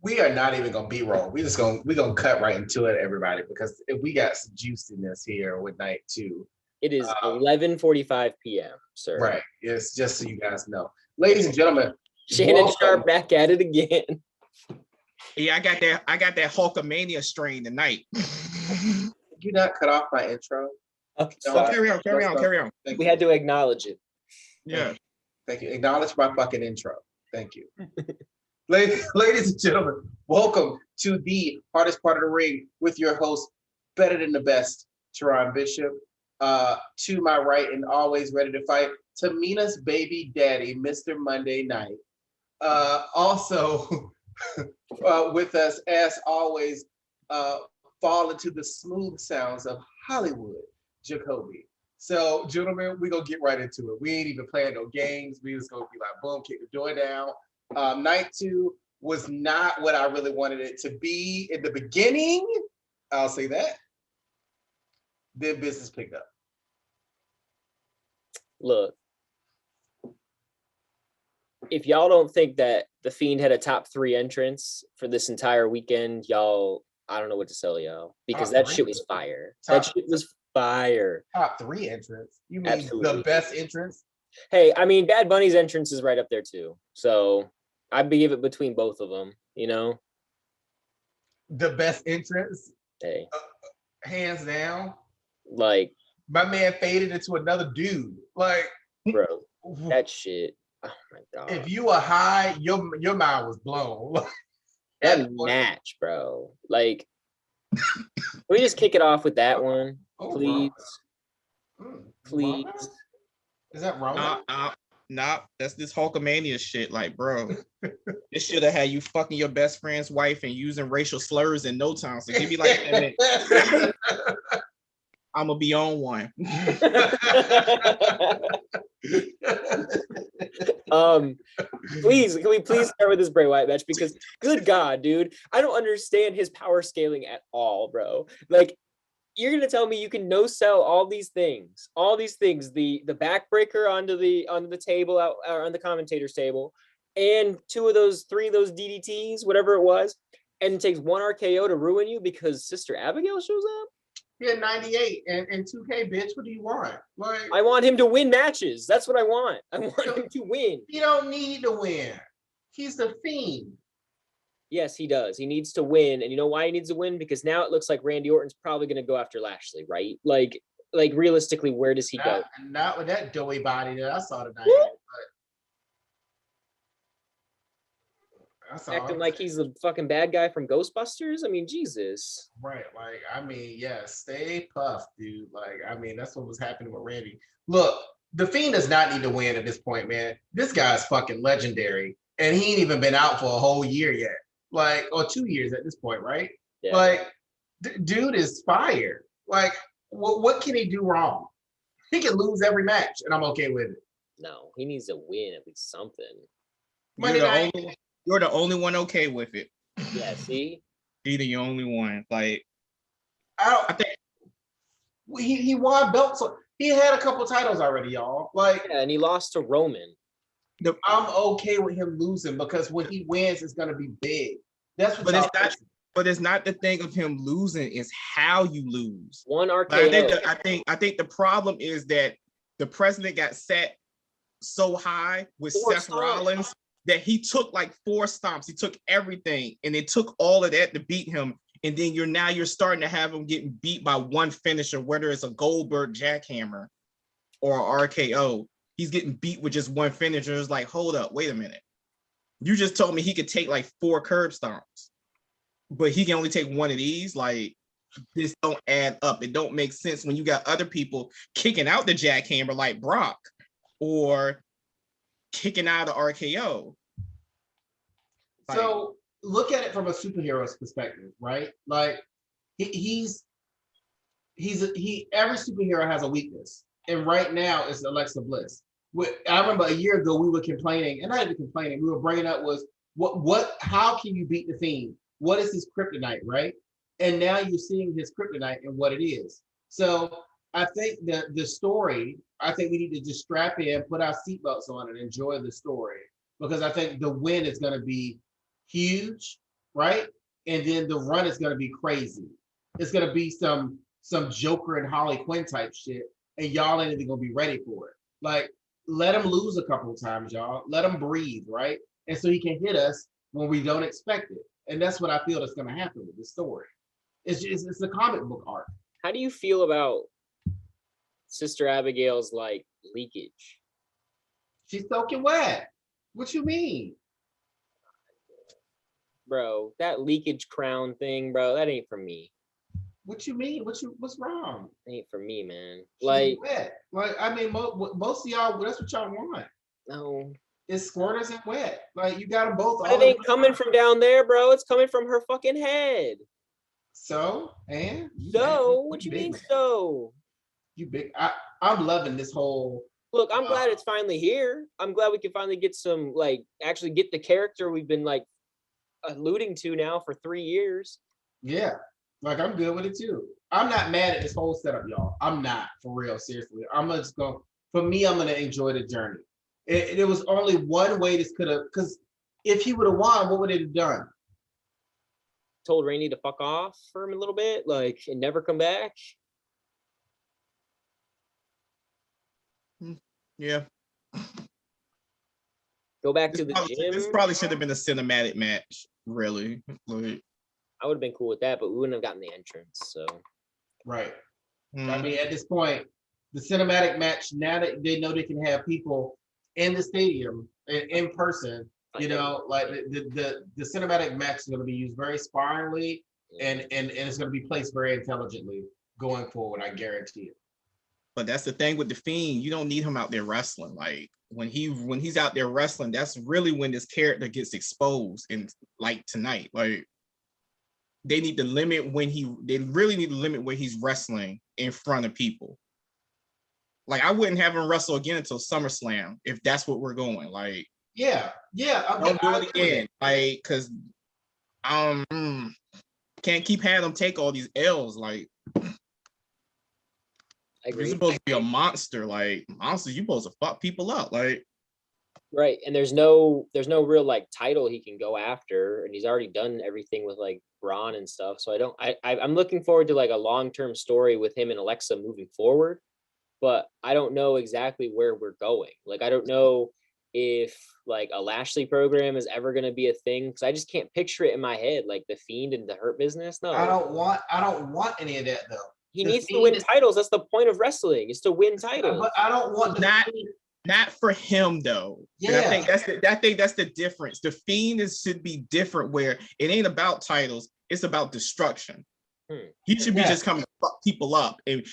We are not even gonna B-roll. We're gonna cut right into it, everybody, because if we got some juiciness here with night two. It is 11:45 p.m., sir. Right. It's just so you guys know. Ladies and gentlemen, Shannon welcome. Sharp back at it again. Yeah, I got that Hulkamania strain tonight. Did you not cut off my intro? Carry on. We had to acknowledge it. Yeah. Thank you. Acknowledge my fucking intro. Thank you. Ladies and gentlemen, welcome to the hardest part of the ring with your host, better than the best, Teron Bishop. To my right and always ready to fight, Tamina's baby daddy, Mr. Monday Night. Also with us, as always, fall into the smooth sounds of Hollywood, Jacoby. So, gentlemen, we're going to get right into it. We ain't even playing no games. We just going to be like, boom, kick the door down. Night two was not what I really wanted it to be in the beginning. I'll say that. Then business picked up. Look, if y'all don't think that The Fiend had a top 3 entrance for this entire weekend, y'all, I don't know what to tell y'all, because that shit was fire. That shit was fire. Top 3 entrance? You mean Absolutely. The best entrance? Hey, I mean, Bad Bunny's entrance is right up there too. So I'd give it between both of them, you know? The best entrance? Hey. Hands down. Like, my man faded into another dude. Like, bro, that shit. Oh my god. If you were high, your mind was blown. That match, bro. Like, can we just kick it off with that one, please? Please. Is that wrong? Nah, that's this Hulkamania shit. Like, bro, it should have had you fucking your best friend's wife and using racial slurs in no time. So give me like that. I'm gonna be on one. Please, can we please start with this Bray Wyatt match? Because good God, dude, I don't understand his power scaling at all, bro. Like, you're gonna tell me you can no sell all these things, the backbreaker onto the table out on the commentator's table, and 3 of those DDTs, whatever it was, and it takes 1 RKO to ruin you because Sister Abigail shows up? Yeah, 98 and 2K, bitch. What do you want? Like, I want him to win matches. That's what I want. I want him to win. He don't need to win. He's the Fiend. Yes, he does. He needs to win. And you know why he needs to win? Because now it looks like Randy Orton's probably going to go after Lashley, right? Like realistically, where does he go? Not with that doughy body that I saw tonight. Acting like he's the fucking bad guy from Ghostbusters? I mean, Jesus. Right. Like, I mean, yeah, stay puffed, dude. Like, I mean, that's what was happening with Randy. Look, the Fiend does not need to win at this point, man. This guy's fucking legendary. And he ain't even been out for a whole year yet. Like, or 2 years at this point, right? Yeah. Like, dude is fire. Like, what can he do wrong? He can lose every match, and I'm okay with it. No, he needs to win at least something. You're the only one okay with it. Yeah, see? You're the only one. Like, I think he won belts. He had a couple titles already, y'all. Like, yeah, and he lost to Roman. I'm okay with him losing because when he wins, it's gonna be big. That's what. But it's not the thing of him losing; it's how you lose. 1 RKO. I think the problem is that the president got set so high with Seth Rollins that he took like 4 stomps. He took everything, and it took all of that to beat him. And then you're starting to have him getting beat by one finisher, whether it's a Goldberg jackhammer or a RKO. He's getting beat with just one finisher. It's like, hold up, wait a minute. You just told me he could take like 4 curb stomps, but he can only take 1 of these. Like, this don't add up. It don't make sense when you got other people kicking out the jackhammer like Brock or kicking out of RKO. So look at it from a superhero's perspective, right? Like, every superhero has a weakness. And right now it's Alexa Bliss. I remember a year ago we were complaining, and not even complaining, we were bringing up was how can you beat the Fiend? What is his kryptonite, right? And now you're seeing his kryptonite and what it is. So I think the story, I think we need to just strap in, put our seatbelts on and enjoy the story. Because I think the win is going to be huge. right? And then the run is gonna be crazy. It's gonna be some Joker and Harley Quinn type shit, and y'all ain't even gonna be ready for it. Like, let him lose a couple of times, y'all. Let him breathe, right? And so he can hit us when we don't expect it. And that's what I feel that's gonna happen with this story. It's a comic book arc. How do you feel about Sister Abigail's like leakage? She's soaking wet. What you mean? Bro, that leakage crown thing, bro, that ain't for me. What you mean? What's wrong? Ain't for me, man. She's Like, wet. Like, I mean, most of y'all, that's what y'all want. no. It's squirters and wet. Like, you got them both. But it ain't coming from down there, bro. It's coming from her fucking head. So, and So, what you mean, man. so? You big. I'm loving this whole. Look, I'm glad it's finally here. I'm glad we can finally get some, like, actually get the character we've been, like, alluding to now for 3 years. Yeah, like, I'm good with it too. I'm not mad at this whole setup, y'all. I'm not, for real, seriously. I'm just going. For me, I'm gonna enjoy the journey. It was only one way this could have, because if he would have won, what would it have done? Told Rainey to fuck off for him a little bit, like, and never come back. Yeah. Go back to the gym. This probably should have been a cinematic match, really. Like, I would have been cool with that, but we wouldn't have gotten the entrance. So, Right. I mean, at this point, the cinematic match, now that they know they can have people in the stadium in person, you know, like the cinematic match is going to be used very sparingly, and it's going to be placed very intelligently going forward. I guarantee it. but that's the thing with the Fiend. You don't need him out there wrestling. Like when he's out there wrestling, that's really when this character gets exposed. And like tonight, like they need to limit they really need to limit when he's wrestling in front of people. Like, I wouldn't have him wrestle again until SummerSlam if that's what we're going. Like, yeah, don't do it again. Like, because can't keep having them take all these L's. Like, you're supposed to be a monster. Like, monsters, you're supposed to fuck people up. Like, right, and there's no real like title he can go after, and he's already done everything with like Braun and stuff. So I'm looking forward to like a long-term story with him and Alexa moving forward. But I don't know exactly where we're going. Like, I don't know if like a Lashley program is ever going to be a thing, because I just can't picture it in my head, like the Fiend and the Hurt Business. No, I don't want any of that though. He needs to win titles. That's the point of wrestling, is to win titles. But I don't want not for him though. Yeah, and I think that's the difference. The Fiend should be different, where it ain't about titles; it's about destruction. He should be just coming to fuck people up and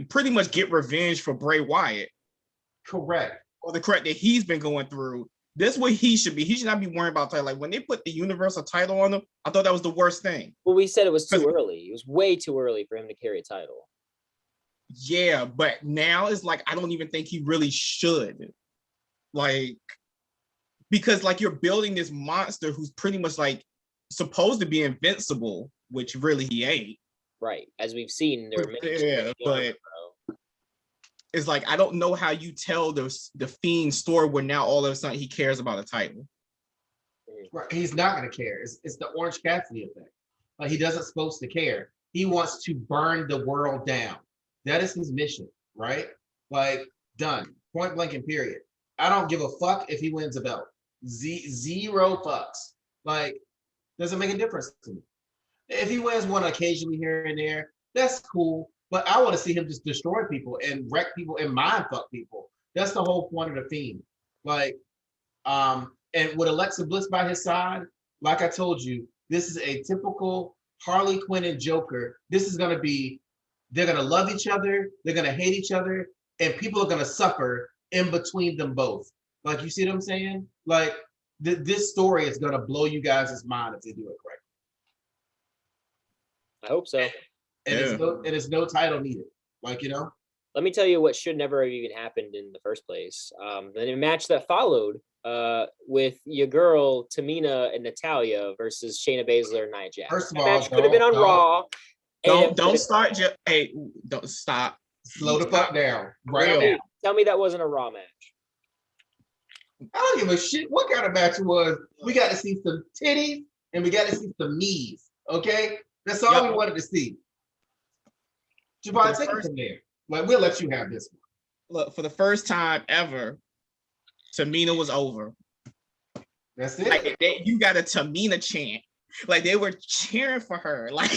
pretty much get revenge for Bray Wyatt. Correct. Or the correct that he's been going through. That's what he should be. He should not be worrying about title. Like when they put the Universal title on him, I thought that was the worst thing. Well, we said it was too early. It was way too early for him to carry a title. Yeah, but now it's like I don't even think he really should. Like, because like you're building this monster who's pretty much like supposed to be invincible, which really he ain't. Right, as we've seen, there are many. But it's like I don't know how you tell the Fiend story where now all of a sudden he cares about a title. Right. He's not going to care. It's the Orange Cassidy effect. Like, he doesn't supposed to care. He wants to burn the world down. That is his mission, right? Like, done. Point blank and period. I don't give a fuck if he wins a belt. Zero fucks. Like, doesn't make a difference to me. If he wins one occasionally here and there, that's cool. But I want to see him just destroy people and wreck people and mind fuck people. That's the whole point of the Fiend. Like, and with Alexa Bliss by his side, like I told you, this is a typical Harley Quinn and Joker. This is going to be, they're going to love each other, they're going to hate each other, and people are going to suffer in between them both. Like, you see what I'm saying? Like, this story is going to blow you guys' mind if they do it correctly. I hope so. And it's no title needed. Like, you know? Let me tell you what should never have even happened in the first place. The match that followed with your girl Tamina and Natalya versus Shayna Baszler and Nia Jax. First of that all, match could have been on Raw. Don't start. Hey, don't stop. Slow the fuck down. Right now. Tell me that wasn't a Raw match. I don't give a shit what kind of match it was. We got to see some titties. and we got to see some knees. Okay, that's all we wanted to see. Javon, take it from there. Like, we'll let you have this one. Look, for the first time ever, Tamina was over. That's it. Like you got a Tamina chant. Like they were cheering for her. Like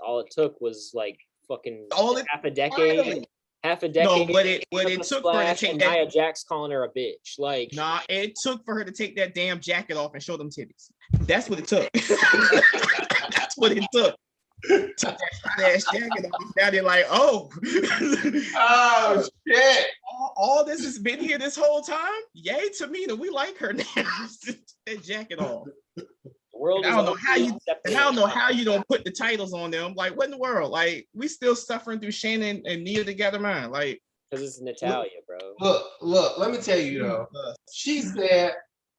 all it took was like fucking half a decade. Finally. Half a decade. No, what it took for her to take that. Nia Jax calling her a bitch. Like, nah, it took for her to take that damn jacket off and show them titties. That's what it took. That's what it took. Took that ass jacket off. Now they're like, oh, oh shit. All this has been here this whole time. Yay, Tamina, we like her now. That jacket off. World I don't know how you. And I don't know how you don't put the titles on them. Like, what in the world? Like, we still suffering through Shannon and Nia together, man. Like, because it's Natalia, bro. Look. Let me tell you though. She said,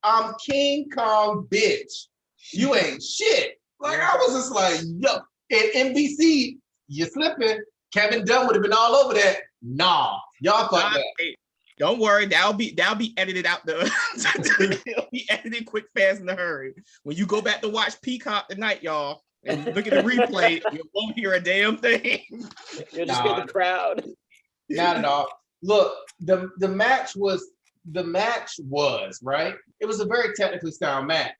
"I'm King Kong, bitch. You ain't shit." Like, I was just like, yo. And NBC, you slipping. Kevin Dunn would have been all over that. Nah, y'all fucked up. Don't worry, that'll be edited out. It'll be edited quick, fast, in a hurry. When you go back to watch Peacock tonight, y'all, and look at the replay, you won't hear a damn thing. You'll just hear the crowd. Not at all. Look, the match was right. It was a very technically sound match.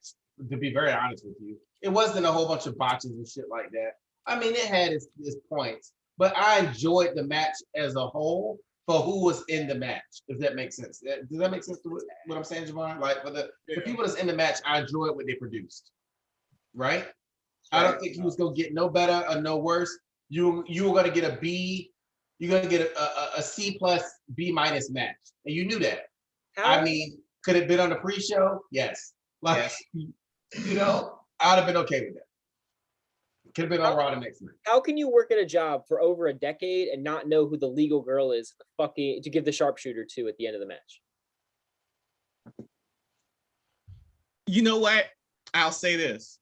To be very honest with you, it wasn't a whole bunch of botches and shit like that. I mean, it had its points, but I enjoyed the match as a whole for who was in the match. If that makes sense. Does that make sense to what I'm saying, Javon? Like for the people that's in the match, I enjoyed what they produced. Right? I don't think he was gonna get no better or no worse. You were gonna get a B. You're gonna get a C plus B minus match, and you knew that. How? I mean, could it have been on the pre-show? Yes. Like, you know, I'd have been okay with that. Could have been on Raw the next night. How can you work at a job for over a decade and not know who the legal girl is to give the sharpshooter to at the end of the match? You know what? I'll say this.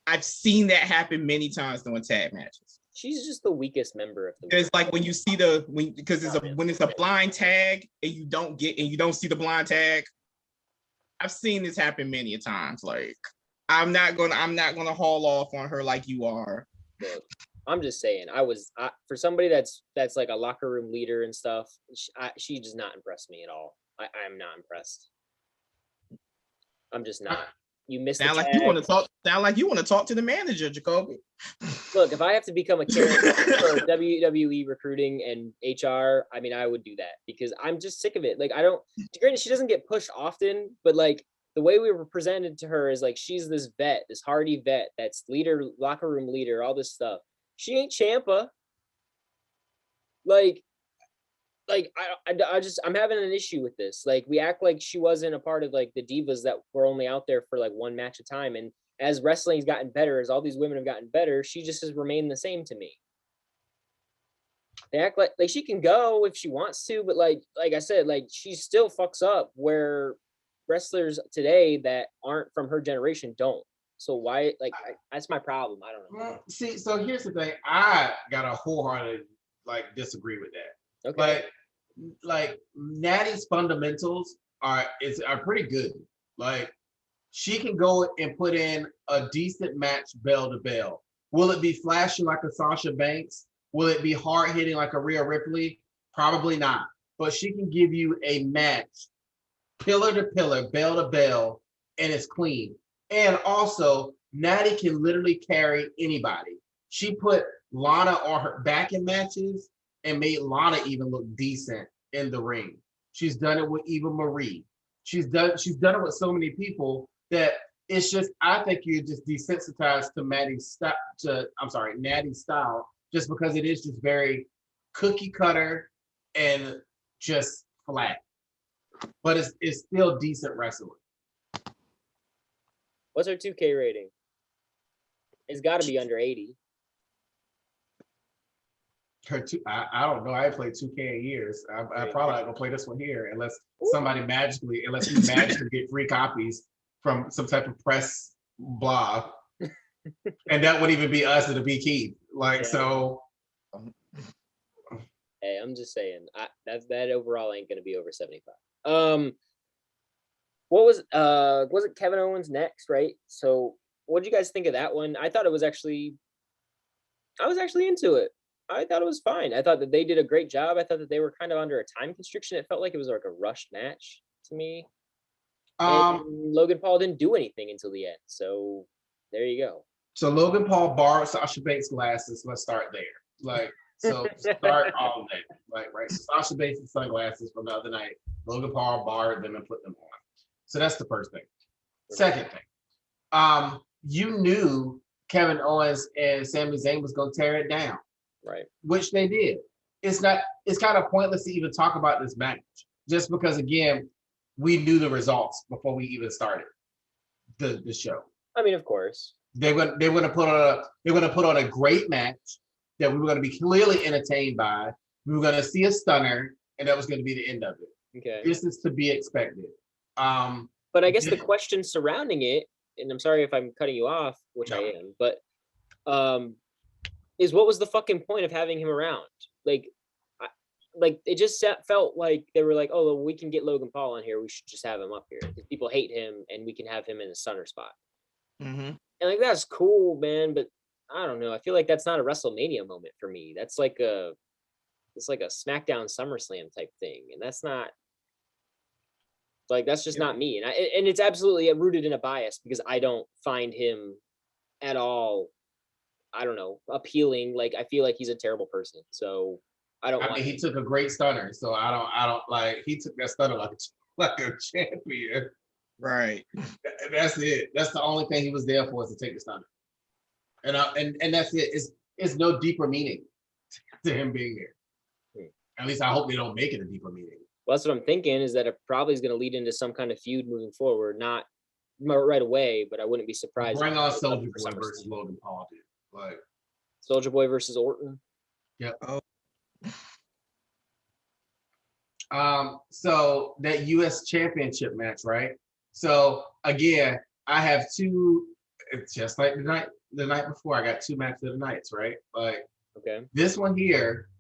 I've seen that happen many times during tag matches. She's just the weakest member of the. It's like when you see when it's a blind tag and you don't see the blind tag. I've seen this happen many a times. Like, I'm not gonna haul off on her like you are. Look, I'm just saying, for somebody that's like a locker room leader and stuff, she does not impress me at all. I'm not impressed. I'm just not. You missed. Sound like you want to talk to the manager, Jacoby. Look, if I have to become a character for WWE recruiting and HR, I mean, I would do that because I'm just sick of it. Like, granted, she doesn't get pushed often, but like the way we were presented to her is like she's this vet, this hardy vet that's leader, locker room leader, all this stuff. She ain't Ciampa. I'm having an issue with this. Like, we act like she wasn't a part of like the divas that were only out there for like one match at a time. And as wrestling's gotten better, as all these women have gotten better, she just has remained the same to me. They act like she can go if she wants to, but like I said, like she still fucks up where wrestlers today that aren't from her generation don't. So why, that's my problem. I don't know. Well, see, so here's the thing. I got a wholehearted disagree with that. Okay. Like Natty's fundamentals are pretty good. Like, she can go and put in a decent match bell to bell. Will it be flashy like a Sasha Banks? Will it be hard hitting like a Rhea Ripley? Probably not. But she can give you a match, pillar to pillar, bell to bell, and it's clean. And also, Natty can literally carry anybody. She put Lana on her back in matches and made Lana even look decent in the ring. She's done it with Eva Marie. She's done it with so many people that it's just, I think you're just desensitized to Natty's style, just because it is just very cookie cutter and just flat. But it's still decent wrestling. What's her 2K rating? It's got to be under 80. I don't know. I ain't played 2K in years. I probably not gonna play this one here unless you magically get free copies from some type of press blog, and that would even be us and be Keith. So. Hey, I'm just saying that overall ain't gonna be over 75. What was it Kevin Owens next, right? So what did you guys think of that one? I thought it was actually, I was actually into it. I thought it was fine. I thought that they did a great job. I thought that they were kind of under a time constriction. It felt like it was like a rushed match to me. Um, And Logan Paul didn't do anything until the end. So there you go. so Logan Paul borrowed Sasha Banks' glasses. Let's start there. Like, so start all of that. Like, right. So Sasha Banks' sunglasses from the other night. Logan Paul borrowed them and put them on. So that's the first thing. Second thing, you knew Kevin Owens and Sami Zayn was going to tear it down, Right. which they did. It's kind of pointless to even talk about this match, just because again, we knew the results before we even started the show. I mean, of course. They're going to put on a great match that we were going to be clearly entertained by. We were going to see a stunner, and that was going to be the end of it. Okay. This is to be expected. But I guess the question surrounding it, and I'm sorry if I'm cutting you off, which I am, but is what was the fucking point of having him around? Like it just felt like they were like, oh, well, we can get Logan Paul on here. We should just have him up here because people hate him, and we can have him in a stunner spot. Mm-hmm. And like that's cool, man. But I don't know. I feel like that's not a WrestleMania moment for me. It's like a SmackDown SummerSlam type thing, and that's not. Like that's just not me, and it's absolutely rooted in a bias because I don't find him at all, I don't know, appealing. Like I feel like he's a terrible person, so I don't. I mean, he took a great stunner, so I don't like. He took that stunner like a champion. Right. That's it. That's the only thing he was there for, is to take the stunner, and that's it. It's no deeper meaning to him being there. At least I hope they don't make it a deeper meaning. Well, that's what I'm thinking, is that it probably is going to lead into some kind of feud moving forward. Not right away, but I wouldn't be surprised. Bring on Soulja Boy versus Logan Paul, dude. Like Soulja Boy versus Orton. Yep. Oh. So that U.S. Championship match, right? So again, I have two. It's just like the night before. I got two matches of the nights, right? Like Okay. this one here.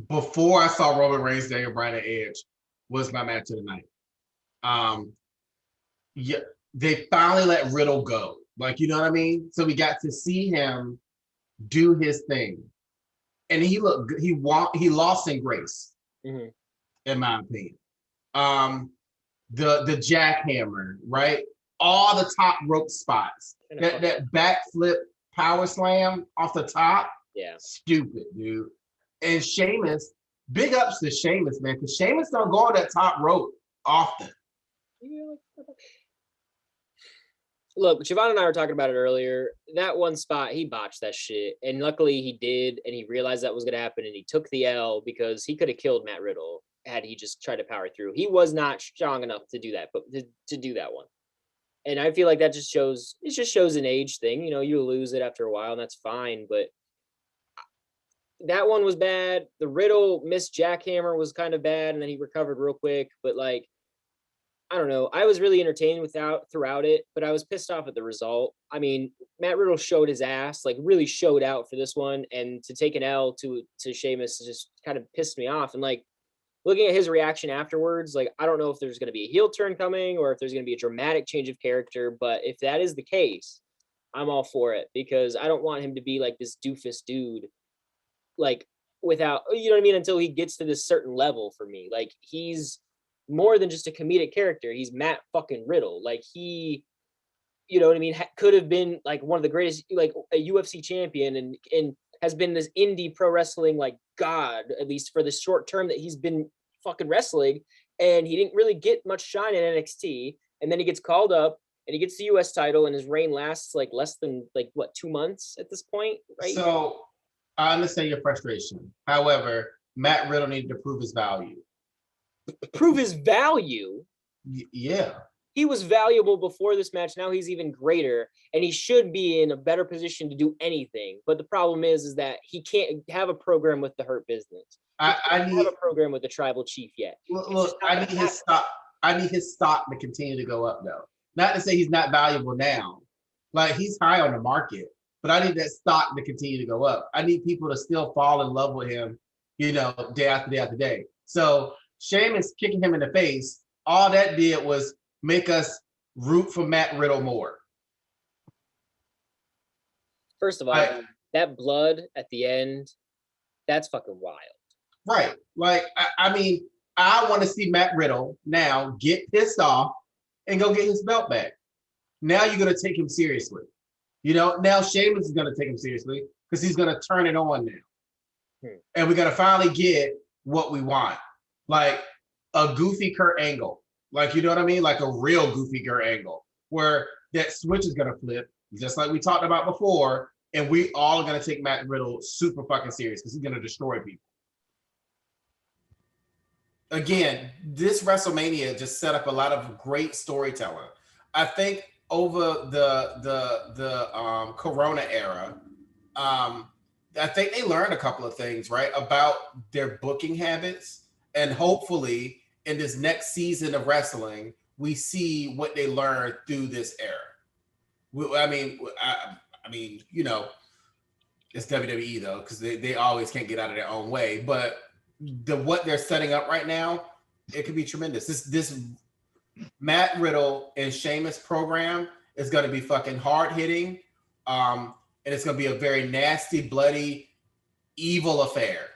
Before I saw Roman Reigns, Daniel Bryan, and Edge, was my match of the night. Yeah, they finally let Riddle go. Like, you know what I mean? So we got to see him do his thing, and he looked good. He lost in grace, in my opinion. The jackhammer, right? All the top rope spots. That backflip power slam off the top. Yeah. Stupid, dude. And Sheamus, big ups to Sheamus, man, because Sheamus don't go on that top rope often. Look, Siobhan and I were talking about it earlier. That one spot, he botched that shit. And luckily he did, and he realized that was going to happen, and he took the L because he could have killed Matt Riddle had he just tried to power through. He was not strong enough to do that, but to do that one. And I feel like that just shows an age thing. You know, you lose it after a while, and that's fine, but that one was bad. The Riddle missed jackhammer was kind of bad, and then he recovered real quick. But like, I don't know. I was really entertained throughout it, but I was pissed off at the result. I mean, Matt Riddle showed his ass, like really showed out for this one, and to take an L to Sheamus just kind of pissed me off. And like looking at his reaction afterwards, like I don't know if there's going to be a heel turn coming or if there's going to be a dramatic change of character. But if that is the case, I'm all for it because I don't want him to be like this doofus dude. Like without, you know what I mean, until he gets to this certain level for me. Like he's more than just a comedic character. He's Matt fucking Riddle. Like he, you know what I mean, could have been like one of the greatest, like a UFC champion and has been this indie pro wrestling like god, at least for the short term that he's been fucking wrestling. And he didn't really get much shine in NXT. And then he gets called up and he gets the US title, and his reign lasts like less than like what, 2 months at this point, right? So I understand your frustration. However, Matt Riddle needed to prove his value. Prove his value? Yeah. He was valuable before this match. Now he's even greater, and he should be in a better position to do anything. But the problem is that he can't have a program with the Hurt Business. I need have a program with the Tribal Chief yet. Look, I need his stock. I need his stock to continue to go up, though. Not to say he's not valuable now. Like he's high on the market. But I need that stock to continue to go up. I need people to still fall in love with him, you know, day after day after day. So Sheamus kicking him in the face, all that did was make us root for Matt Riddle more. First of all, that blood at the end, that's fucking wild. Right. Like, I mean, I want to see Matt Riddle now get pissed off and go get his belt back. Now you're going to take him seriously. You know, now Sheamus is going to take him seriously because he's going to turn it on now. And we're going to finally get what we want. Like a goofy Kurt Angle. Like, you know what I mean? Like a real goofy Kurt Angle where that switch is going to flip, just like we talked about before. And we all are going to take Matt Riddle super fucking serious because he's going to destroy people. Again, this WrestleMania just set up a lot of great storytelling. I think over the Corona era, I think they learned a couple of things, right, about their booking habits, and hopefully in this next season of wrestling, we see what they learned through this era. I mean, you know, it's WWE though, because they always can't get out of their own way, but what they're setting up right now, it could be tremendous. This Matt Riddle and Sheamus program is going to be fucking hard hitting, and it's going to be a very nasty, bloody, evil affair.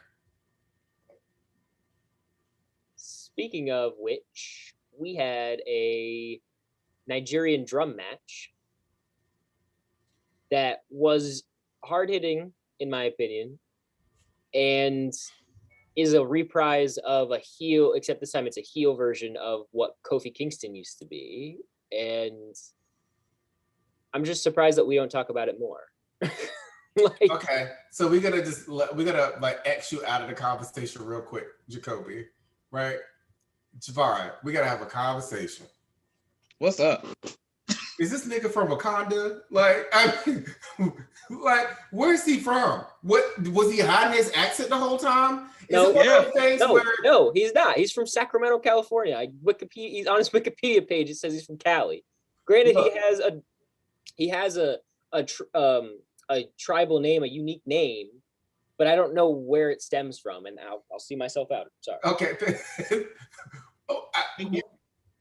Speaking of which, we had a Nigerian drum match that was hard hitting, in my opinion, and is a reprise of a heel, except this time it's a heel version of what Kofi Kingston used to be. And I'm just surprised that we don't talk about it more. Like, okay, so we're gonna like X you out of the conversation real quick, Jacoby, right? Javon, we gotta have a conversation. What's up? Is this nigga from Wakanda? Like, I mean, like, where's he from? What was he hiding his accent the whole time? No, he's not. He's from Sacramento, California. He's on his Wikipedia page. It says he's from Cali. Granted, he has a tribal name, a unique name, but I don't know where it stems from, and I'll see myself out. Sorry. Okay.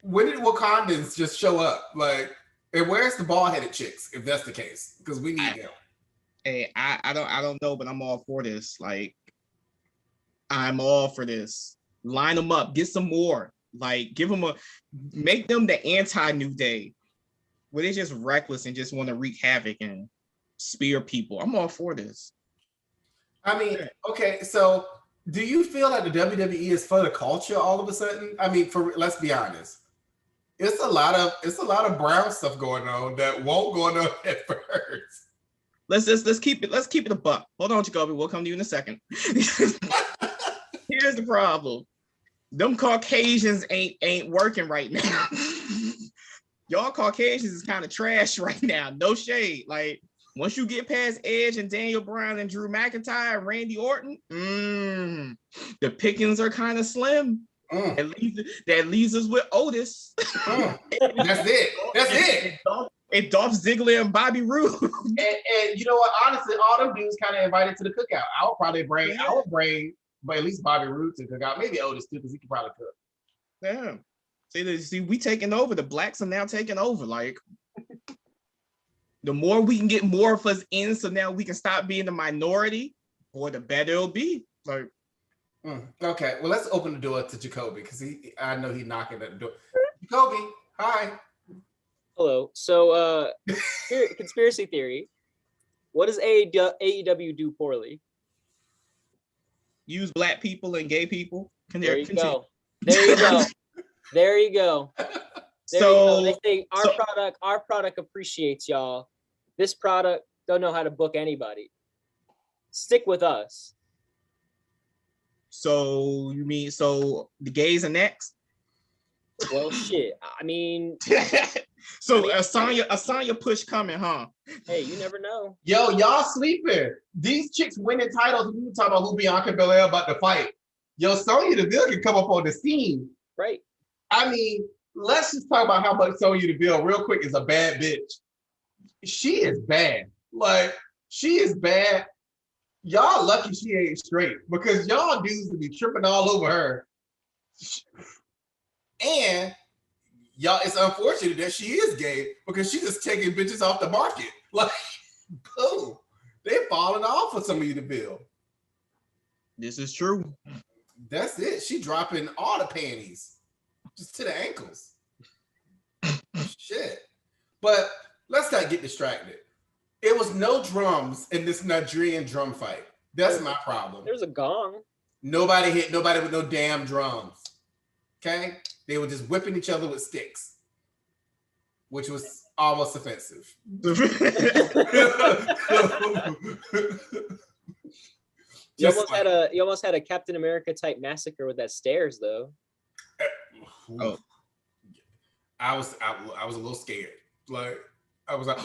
When did Wakandans just show up? Like, and where's the bald-headed chicks, if that's the case? Because we need them. Hey, I don't know, but I'm all for this. Like, I'm all for this. Line them up, get some more. Like, make them the anti-New Day, where they're just reckless and just want to wreak havoc and spear people. I'm all for this. I mean, okay, so do you feel like the WWE is for the culture all of a sudden? I mean, let's be honest. It's a lot of brown stuff going on that won't go on at first. Let's keep it a buck. Hold on, Jacoby. We'll come to you in a second. Here's the problem. Them Caucasians ain't working right now. Y'all Caucasians is kind of trash right now. No shade. Like, once you get past Edge and Daniel Bryan and Drew McIntyre and Randy Orton, the pickings are kind of slim. That leaves us with Otis. That's it. And Dolph Ziggler and Bobby Roode. And you know what? Honestly, all them dudes kind of invited to the cookout. I would bring, but at least Bobby Roode to the cookout. Maybe Otis too, because he could probably cook. Yeah. See, we taking over. The blacks are now taking over. Like, the more we can get more of us in, so now we can stop being the minority, or the better it'll be. Like, okay, well, let's open the door to Jacoby, because I know he's knocking at the door. Jacoby, hi. Hello. So, conspiracy theory. What does AEW do poorly? Use black people and gay people. There you go. There you go. They say our product appreciates y'all. This product don't know how to book anybody. Stick with us. So you mean the gays are next? Well, shit. I mean, Asanya push coming, huh? Hey, you never know. Yo, y'all sleeping. These chicks winning titles. We were talking about who Bianca Belair about to fight. Yo, Sonya Deville can come up on the scene. Right. I mean, let's just talk about how much Sonya Deville real quick is a bad bitch. She is bad. Like, she is bad. Y'all lucky she ain't straight, because y'all dudes would be tripping all over her. And y'all, it's unfortunate that she is gay, because she's just taking bitches off the market. Like, boom. They're falling off for Sonya Deville. This is true. That's it. She dropping all the panties, just to the ankles. Shit. But let's not get distracted. It was no drums in this Nigerian drum fight. That's my problem. There's a gong. Nobody hit nobody with no damn drums. Okay? They were just whipping each other with sticks, which was almost offensive. You almost had a Captain America type massacre with that stairs though. Oh. I was a little scared. Like I was like,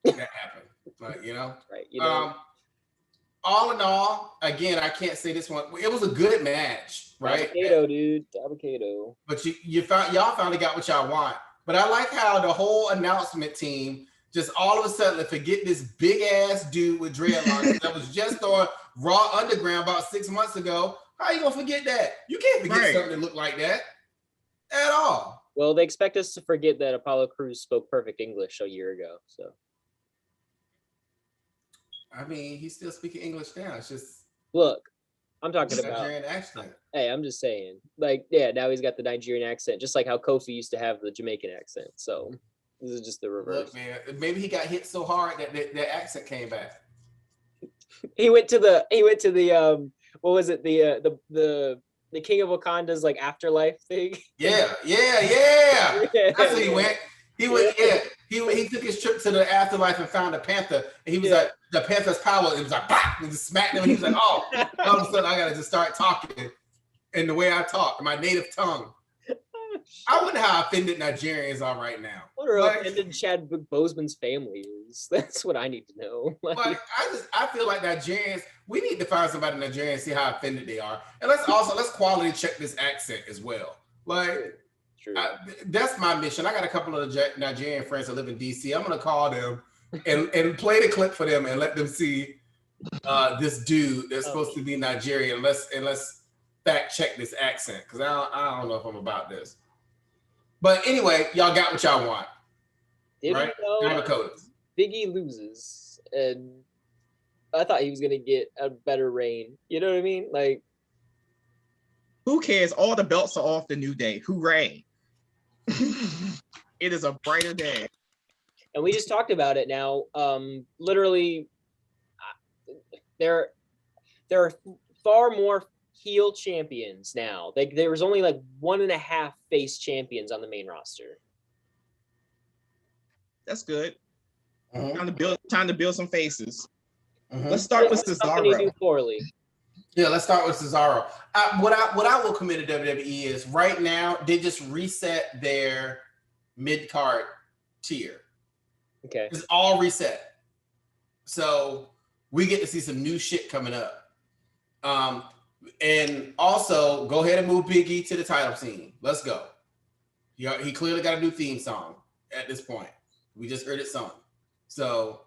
that happened. Like, you know. Right. You know. All in all, again, I can't say this one. It was a good match, right? Avocado, dude. Avocado. But y'all finally got what y'all want. But I like how the whole announcement team just all of a sudden forget this big ass dude with dreadlocks that was just on Raw Underground about 6 months ago. How you gonna forget that? You can't forget something that looked like that at all. Well, they expect us to forget that Apollo Crews spoke perfect English a year ago. So. I mean, he's still speaking English now. It's just look. I'm talking about Nigerian accent. Hey, I'm just saying. Like, yeah, now he's got the Nigerian accent, just like how Kofi used to have the Jamaican accent. So this is just the reverse. Look, man, maybe he got hit so hard that accent came back. He went to the what was it, the King of Wakanda's like afterlife thing? Yeah. That's where he went. He took his trip to the afterlife and found a panther, and he was like, the panther's power. It was like, bah! And just smacked him. And he was like, oh, all of a sudden I gotta just start talking in the way I talk, my native tongue. I wonder how offended Nigerians are right now. I wonder how offended Chadwick Boseman's family is. That's what I need to know. Like, I feel like Nigerians, we need to find somebody in Nigeria and see how offended they are, and let's quality check this accent as well. Like. That's my mission. I got a couple of Nigerian friends that live in DC. I'm gonna call them and play the clip for them and let them see this dude that's supposed to be Nigerian. Let's fact check this accent because I don't know if I'm about this. But anyway, y'all got what y'all want. Right? Biggie loses, and I thought he was gonna get a better reign. You know what I mean? Like, who cares? All the belts are off the New Day. Hooray! It is a brighter day. And we just talked about it now. Literally, there are far more heel champions now. There was only like 1.5 face champions on the main roster. That's good. Time to build some faces. Let's start with Cesaro. Yeah, let's start with Cesaro. What I will commit to WWE is right now they just reset their mid card tier. Okay, it's all reset, so we get to see some new shit coming up. And also go ahead and move Big E to the title scene. Let's go. He clearly got a new theme song at this point. We just heard it sung. So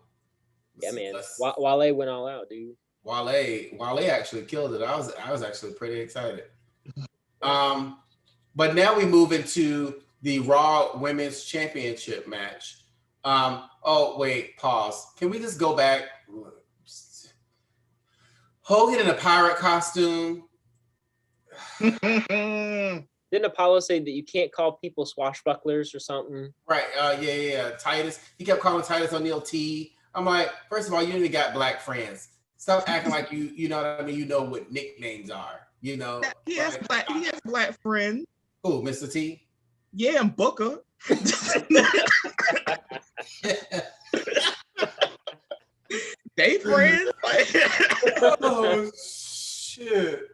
yeah, man. Wale went all out, dude. Wale actually killed it. I was actually pretty excited. But now we move into the Raw Women's Championship match. Oh wait, pause. Can we just go back? Hogan in a pirate costume. Didn't Apollo say that you can't call people swashbucklers or something? Right. Yeah. Titus. He kept calling Titus O'Neil T. I'm like, first of all, you only got black friends. Stop acting like you know what I mean. You know what nicknames are. You know. He has black friends. Who, Mr. T? Yeah, and Booker. They friends. Oh shit.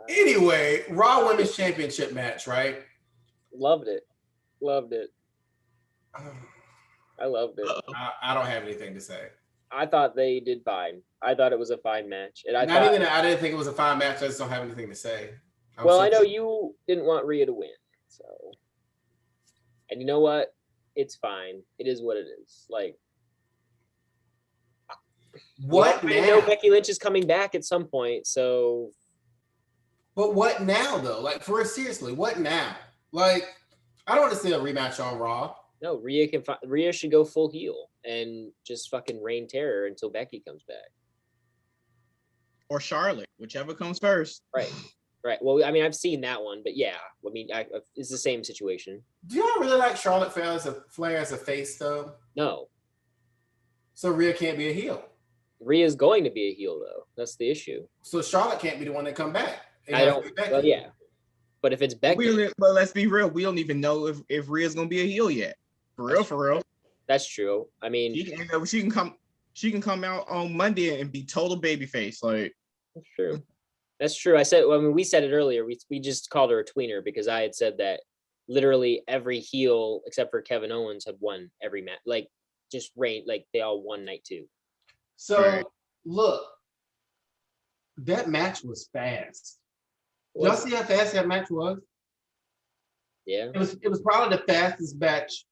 Anyway, Raw Women's Championship match, right? Loved it. I loved it. I don't have anything to say. I thought they did fine. I thought it was a fine match. And I didn't think it was a fine match. I just don't have anything to say. I know you didn't want Rhea to win. So, and you know what? It's fine. It is what it is. Like, what now? I know Becky Lynch is coming back at some point, so. But what now, though? Like, seriously, what now? Like, I don't want to see a rematch on Raw. No, Rhea should go full heel. and just fucking reign terror until Becky comes back. Or Charlotte, whichever comes first. Right. Right. Well, I mean, I've seen that one, but yeah, I mean, it's the same situation. Do y'all really like Charlotte Flair as a face though? No, So Rhea can't be a heel. Rhea's going to be a heel though. That's the issue. So Charlotte can't be the one that come back. It I has don't. to be Becky. Well, yeah, but if it's Becky, But let's be real. We don't even know if Rhea's gonna be a heel yet. For real. that's true. I mean, She can come out on Monday and be total babyface. Like, that's true. That's true. I said. Well, I mean, we said it earlier. We just called her a tweener because I had said that literally every heel except for Kevin Owens had won every match. Like, just reign. Like they all won night 2. So Right. look, that match was fast. Y'all see how fast that match was? Yeah. It was probably the fastest match,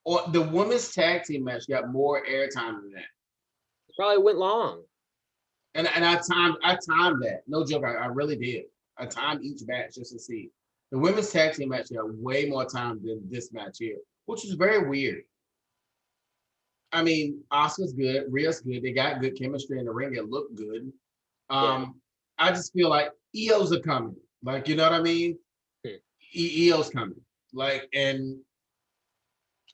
or the women's tag team match got more airtime than that. Probably went long. And I timed that. No joke, I really did. I timed each match just to see. The women's tag team match got way more time than this match here, which is very weird. I mean, Asuka's good, Rhea's good. They got good chemistry in the ring. It looked good. I just feel like EOs are coming. Like, you know what I mean? EO's coming. Like, and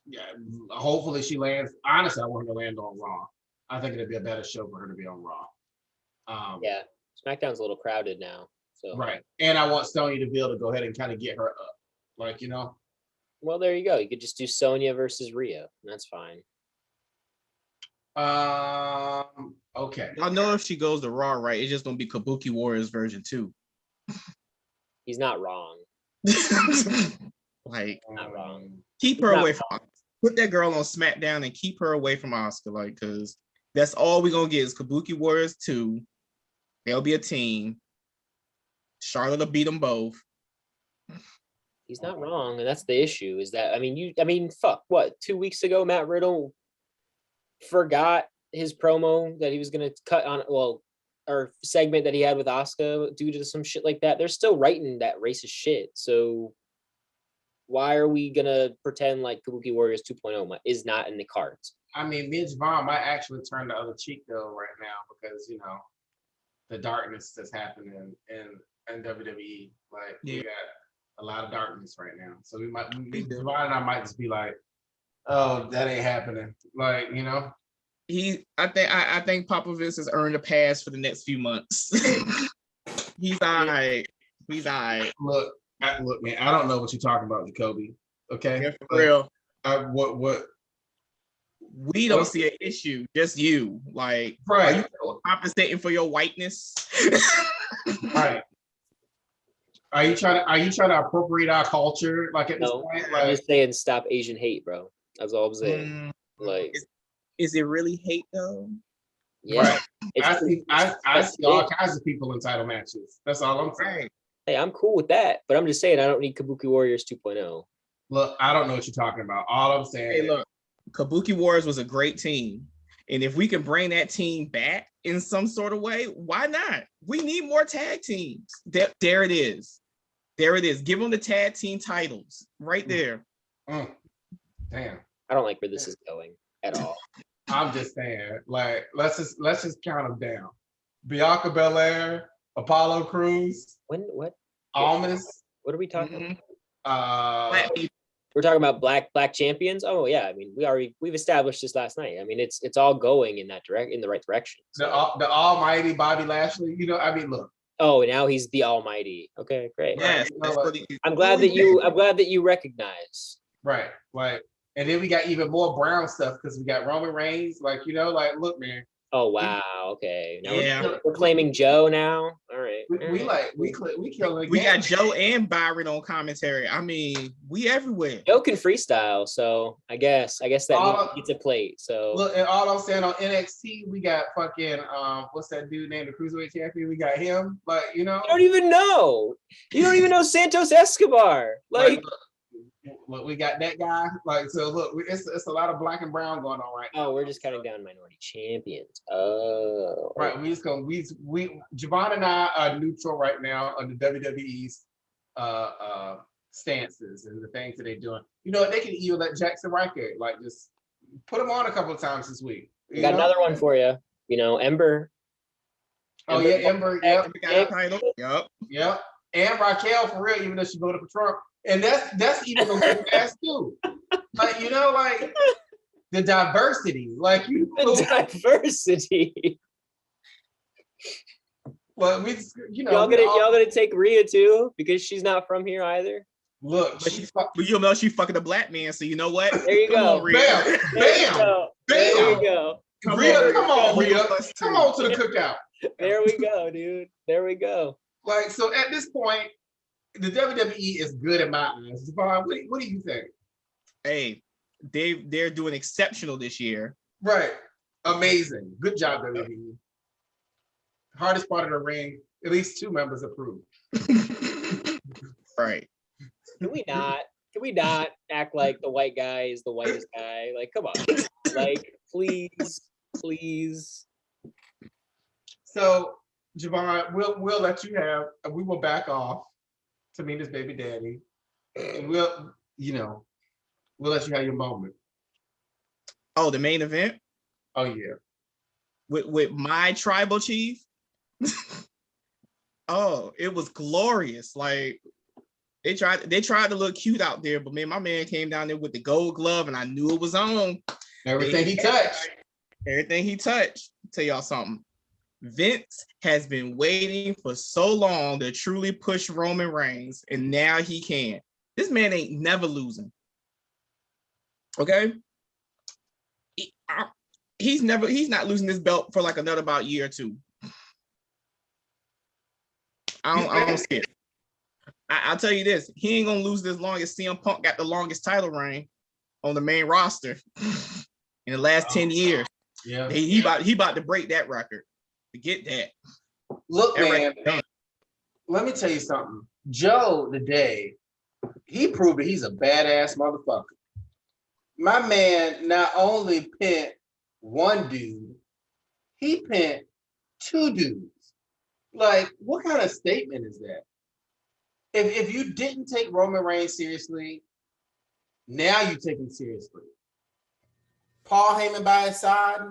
yeah, hopefully she lands. Honestly, I want her to land on Raw. I think it'd be a better show for her to be on Raw. Yeah. SmackDown's a little crowded now. So Right. And I want Sonya to be able to go ahead and kind of get her up. Like, you know? Well, there you go. You could just do Sonya versus Rhea. And that's fine. Okay. y'all know if she goes to Raw, right? It's just gonna be Kabuki Warriors version 2. He's not wrong. Like, Not wrong. keep her Not away from. Put that girl on SmackDown and keep her away from Asuka, like, because that's all we're gonna get is Kabuki Warriors 2. They'll be a team. Charlotte will beat them both. He's not wrong, and that's the issue. Is that I mean, fuck. What 2 weeks ago, Matt Riddle forgot his promo that he was gonna cut on. Well, or segment that he had with Asuka due to some shit like that. They're still writing that racist shit. So why are we gonna pretend like Kabuki Warriors 2.0 is not in the cards? I mean, me and Javon might actually turn the other cheek though right now because you know the darkness that's happening in WWE. Like we got a lot of darkness right now, so Javon and I might just be like, "Oh, that ain't happening." Like you know, I think Popovich has earned a pass for the next few months. He's all right. He's all right. Look, man. I don't know what you're talking about, Jacoby. Okay, Yeah, for real. What? We don't see an issue, just you. Like, Right. Are you compensating for your whiteness? Right. Are you trying to appropriate our culture? Like at this No, point, I'm like just saying stop Asian hate, bro. That's all I'm saying. Like, Is it really hate though? yeah, right. I see all kinds of people in title matches. That's all I'm saying. Right. hey, I'm cool with that, but I'm just saying I don't need Kabuki Warriors 2.0. Look, I don't know what you're talking about. All I'm saying Hey, is, look, Kabuki Warriors was a great team. And if we can bring that team back in some sort of way, why not? We need more tag teams. There it is. There it is. Give them the tag team titles right there. damn. I don't like where this is going at all. I'm just saying, like, let's just count them down. Bianca Belair, Apollo Crews, What Almas, are we talking Mhm. about? We're talking about black champions. Oh yeah, I mean we've established this last night. I mean it's all going in the right direction. the So. almighty Bobby Lashley. You know, I mean, look. Oh, now he's the Almighty. Okay, great. Yes, You know, that's like- what he- I'm glad that you recognize. Right. Like, and then we got even more Brown stuff because we got Roman Reigns. Like, you know, like, look, man, Oh wow. Okay. Now Yeah. we're claiming Joe now. All right. we killing. We got Joe and Byron on commentary. I mean, we everywhere. Joe can freestyle, so I guess that gets a plate. So Look, and all I'm saying on NXT, we got fucking what's that dude named the Cruiserweight Champion? We got him. Like, you know, you don't even know. You don't even know Santos Escobar. Like look, we got that guy. Like, so look, it's a lot of black and brown going on right now. oh, we're just counting down minority champions. Oh, Right, we Javon and I are neutral right now on the WWE's stances and the things that they're doing. You know, they can even let Jackson Riker like just Put him on a couple of times this week. We got another one for you. You know, Ember. Oh yeah, Ember. Yep. Yep. And Raquel for real, even though she voted for Trump. And that's even gonna get fast too. Like, you know, like the diversity. Like The diversity. Well, we, you know, y'all gonna take Rhea too because she's not from here either. Look, but you know she's fucking a black man, so you know what? There you go. Bam, bam, There you go. Rhea, come on, Rhea. Come on to the cookout. There we go, dude. There we go. Like, so at this point, the WWE is good in my eyes. Devon, what do you think? Hey, they're doing exceptional this year. Right. Amazing. Good job, WWE. Hardest part of the ring, at least 2 members approved. Right. Can we not act like the white guy is the whitest guy? Like, come on. Like, please. So, Javon, we'll let you have. We will back off to Mina's baby daddy, and we'll let you have your moment. Oh, the main event? Oh yeah. With my tribal chief. Oh, it was glorious. Like they tried to look cute out there, but man, my man came down there with the gold glove, and I knew it was on. Everything he touched. I'll tell y'all something. Vince has been waiting for so long to truly push Roman Reigns, and now he can. This man ain't never losing. Okay? He's not losing this belt for like another about year or 2. I don't see it. I'll tell you this: he ain't gonna lose this long as CM Punk got the longest title reign on the main roster in the last 10 years. Yeah, he about to break that record. Forget that. Look, man, let me tell you something. Joe today, he proved that he's a badass motherfucker. My man not only pinned 1 dude, he pinned 2 dudes. Like, what kind of statement is that? If you didn't take Roman Reigns seriously, now you take him seriously. Paul Heyman by his side,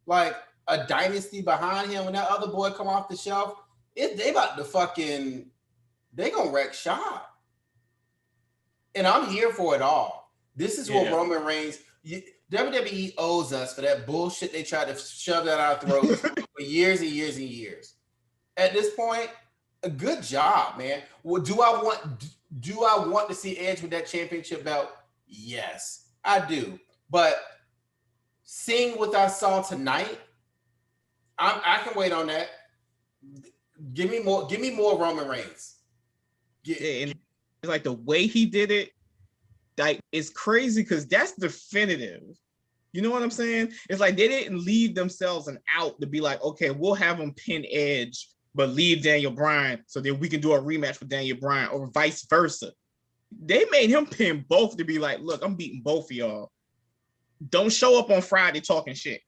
like a dynasty behind him. When that other boy come off the shelf, they gonna wreck shop. And I'm here for it all. This is what Roman Reigns, WWE owes us for that bullshit they tried to shove down our throats for years and years and years. At this point, a good job, man. Well, do I want to see Edge with that championship belt? Yes, I do. But seeing what I saw tonight, I can wait on that. Give me more Roman Reigns. And it's like the way he did it, like it's crazy because that's definitive. You know what I'm saying? It's like they didn't leave themselves an out to be like, okay, we'll have them pin Edge, but leave Daniel Bryan so that we can do a rematch with Daniel Bryan, or vice versa. They made him pin both to be like, look, I'm beating both of y'all. Don't show up on Friday talking shit.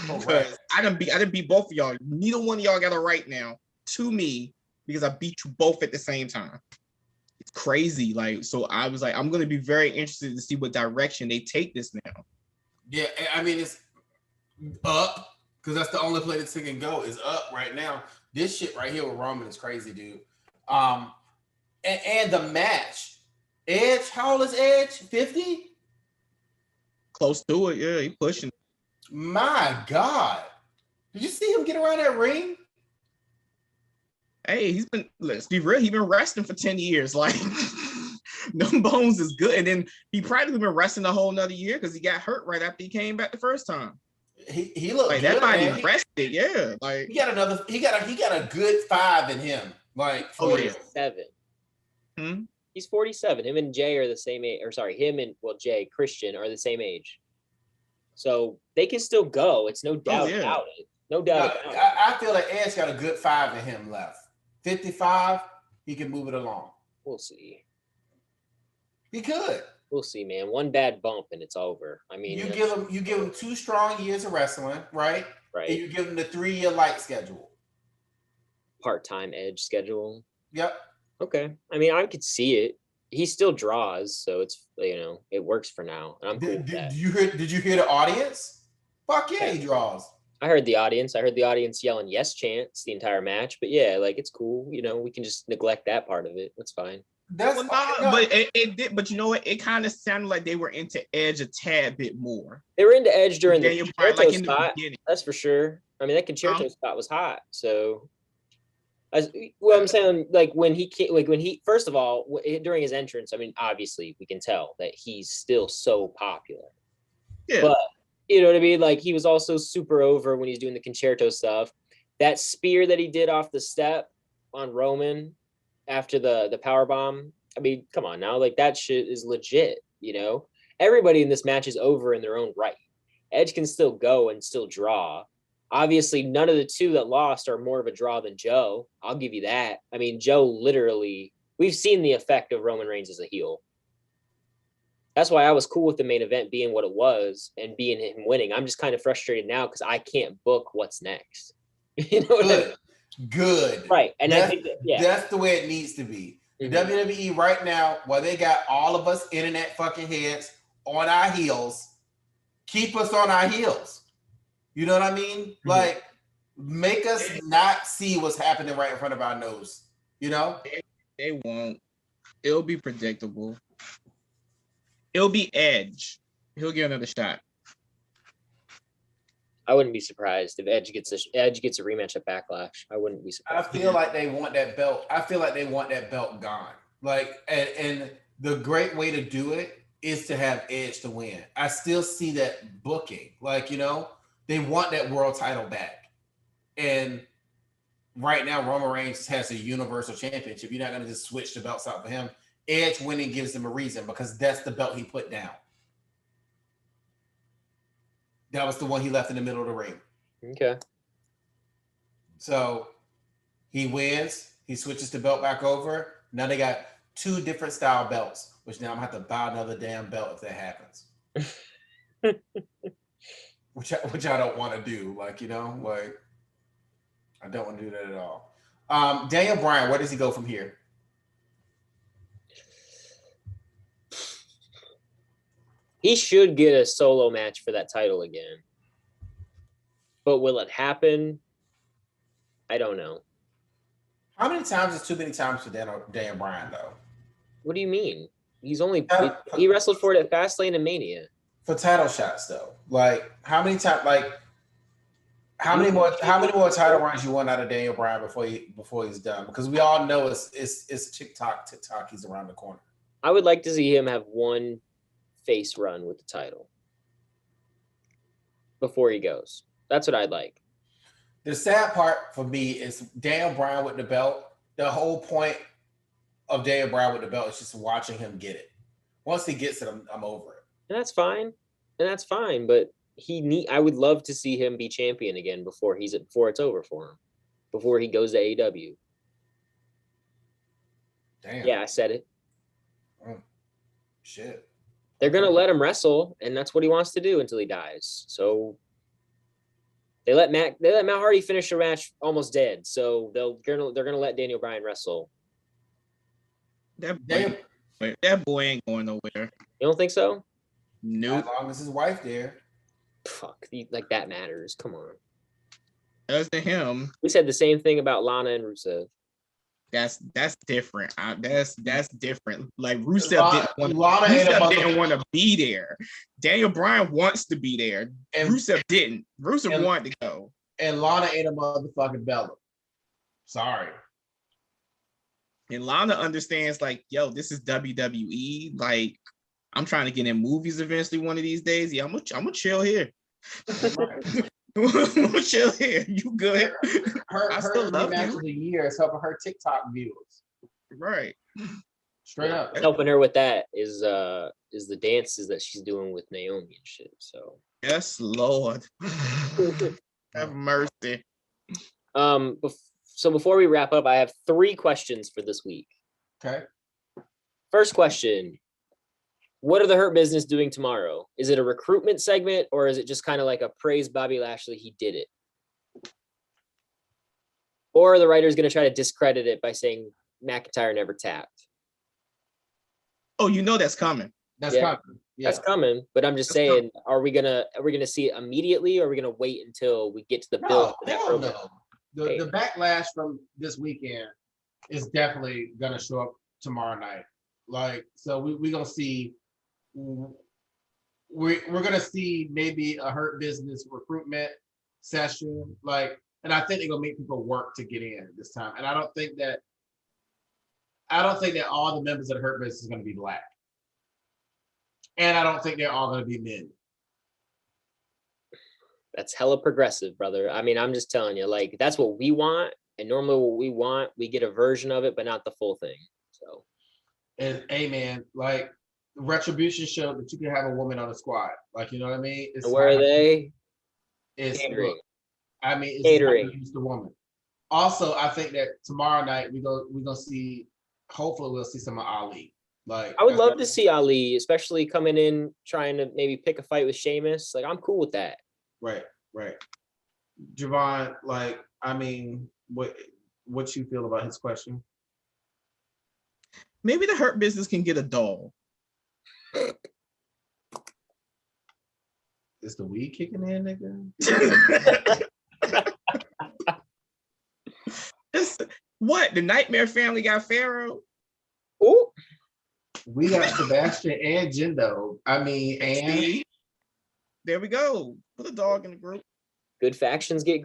Because I done beat both of y'all. Neither one of y'all got a right now to me because I beat you both at the same time. It's crazy. Like, so I was like, I'm gonna be very interested to see what direction they take this now. Yeah, I mean, it's up because that's the only place it can go is up right now. This shit right here with Roman is crazy, dude. And the match, Edge, how old is Edge? 50? Close to it, yeah. He pushing. My God, did you see him get around that ring? Hey, let's be real, he's been wrestling for 10 years. Like, no bones is good. And then he probably been wrestling a whole nother year because he got hurt right after he came back the first time. He looked like good, that body man. rested, yeah. Like he got a good 5 in him. Like 47. Hmm? He's 47. Him and Jay are the same age, or sorry, him and Jay, Christian are the same age. So they can still go. It's no doubt about it. No doubt about it. I feel like Edge got a good 5 in him left. 55, he can move it along. We'll see. He could. We'll see, man. One bad bump and it's over. I mean, you give him 2 strong years of wrestling, right? Right. And you give him the 3-year light schedule. Part-time Edge schedule. Yep. Okay. I mean, I could see it. he still draws, so it's it works for now, and I'm cool with that. Did you hear the audience? Fuck yeah, he draws. I heard the audience. I heard the audience yelling "yes" chants the entire match. But yeah, like it's cool. We can just neglect that part of it. That's fine. That's but it did. But you know what? It kind of sounded like they were into Edge a tad bit more. They were into Edge during the Daniel concerto Bryan, like in the spot. beginning. That's for sure. I mean, that concerto spot was hot. So, I'm saying, like when he first of all during his entrance, I mean, obviously we can tell that he's still so popular. Yeah. But you know what I mean? Like he was also super over when he's doing the concerto stuff. That spear that he did off the step on Roman after the power bomb. I mean, come on now, like that shit is legit. Everybody in this match is over in their own right. Edge can still go and still draw. Obviously, none of the two that lost are more of a draw than Joe. I'll give you that. I mean, Joe literally, we've seen the effect of Roman Reigns as a heel. That's why I was cool with the main event being what it was and being him winning. I'm just kind of frustrated now because I can't book what's next. You know what I mean? Good. Right. And that's, I think that's the way it needs to be. The WWE right now, while they got all of us internet fucking heads on our heels, keep us on our heels. You know what I mean? Like, make us not see what's happening right in front of our nose. They won't. It'll be predictable. It'll be Edge. He'll get another shot. I wouldn't be surprised if Edge gets a rematch at Backlash. I wouldn't be surprised. I feel like they want that belt. I feel like they want that belt gone. Like, and the great way to do it is to have Edge to win. I still see that booking. Like, they want that world title back. And right now, Roman Reigns has a Universal Championship. You're not going to just switch the belts out for him. Edge winning gives him a reason because that's the belt he put down. That was the one he left in the middle of the ring. Okay. So he wins. He switches the belt back over. Now they got two different style belts, which now I'm going to have to buy another damn belt if that happens. which I don't want to do. Like, I don't want to do that at all. Daniel Bryan, where does he go from here? He should get a solo match for that title again. But will it happen? I don't know. How many times is too many times for Daniel Bryan, though? What do you mean? He wrestled for it at Fastlane and Mania. For title shots, though. Like, how many times, how many more title runs you want out of Daniel Bryan before he's done? Because we all know it's TikTok he's around the corner. I would like to see him have one face run with the title before he goes. That's what I'd like. The sad part for me is Daniel Bryan with the belt. The whole point of Daniel Bryan with the belt is just watching him get it. Once he gets it, I'm over it. And that's fine. But I would love to see him be champion again before it's over for him. Before he goes to AEW. Damn. Yeah, I said it. Shit. They're gonna let him wrestle, and that's what he wants to do until he dies. So they let Matt Hardy finish the match almost dead. So they're gonna let Daniel Bryan wrestle. That boy ain't going nowhere. You don't think so? Nope. As long as his wife there. Fuck, like that matters. Come on. As to him, We said the same thing about Lana and Rusev. that's different. That's different. Like Rusev didn't want to be there. Daniel Bryan wants to be there. And Rusev didn't. Rusev wanted to go. And Lana ain't a motherfucking Bella. Sorry. And Lana understands, like, yo, this is WWE. Like, I'm trying to get in movies eventually one of these days. Yeah, I'm gonna chill here. I'm gonna chill here. You good? Her matches a year is helping her TikTok viewers. Right. Straight up. Helping her with that is the dances that she's doing with Naomi and shit. So yes, Lord. Have mercy. So before we wrap up, I have 3 questions for this week. Okay. First question. What are the Hurt Business doing tomorrow? Is it a recruitment segment or is it just kind of like a praise Bobby Lashley, he did it? Or are the writers going to try to discredit it by saying McIntyre never tapped? Oh, you know that's coming. That's Yeah. coming. Yeah. That's coming, but I'm just That's saying, are we gonna see it immediately, or are we gonna wait until we get to the build No, for that hell program? no. The backlash from this weekend is definitely gonna show up tomorrow night. Like, so we gonna see. We're gonna see maybe a Hurt Business recruitment session, like, and I think they're gonna make people work to get in this time. And I don't think that all the members of the Hurt Business is gonna be black, and I don't think they're all gonna be men. That's hella progressive, brother. I mean, I'm just telling you, like, that's what we want, and normally what we want, we get a version of it, but not the full thing. So, And hey, man, like, Retribution showed that you can have a woman on the squad. Like, you know what I mean? It's and where are they? It's Catering. look, I mean, it's Catering. Use the woman. Also, I think that tomorrow night we're gonna see. Hopefully, we'll see some of Ali. Like, I would love to see Ali, especially coming in trying to maybe pick a fight with Sheamus. Like, I'm cool with that. Right. Javon, like, I mean, what you feel about his question? Maybe the Hurt Business can get a doll. Is the weed kicking in, nigga? What? The Nightmare Family got Pharaoh? Ooh, We got Sebastian and Jindo. I mean, and See? There we go. Put a dog in the group. good factions get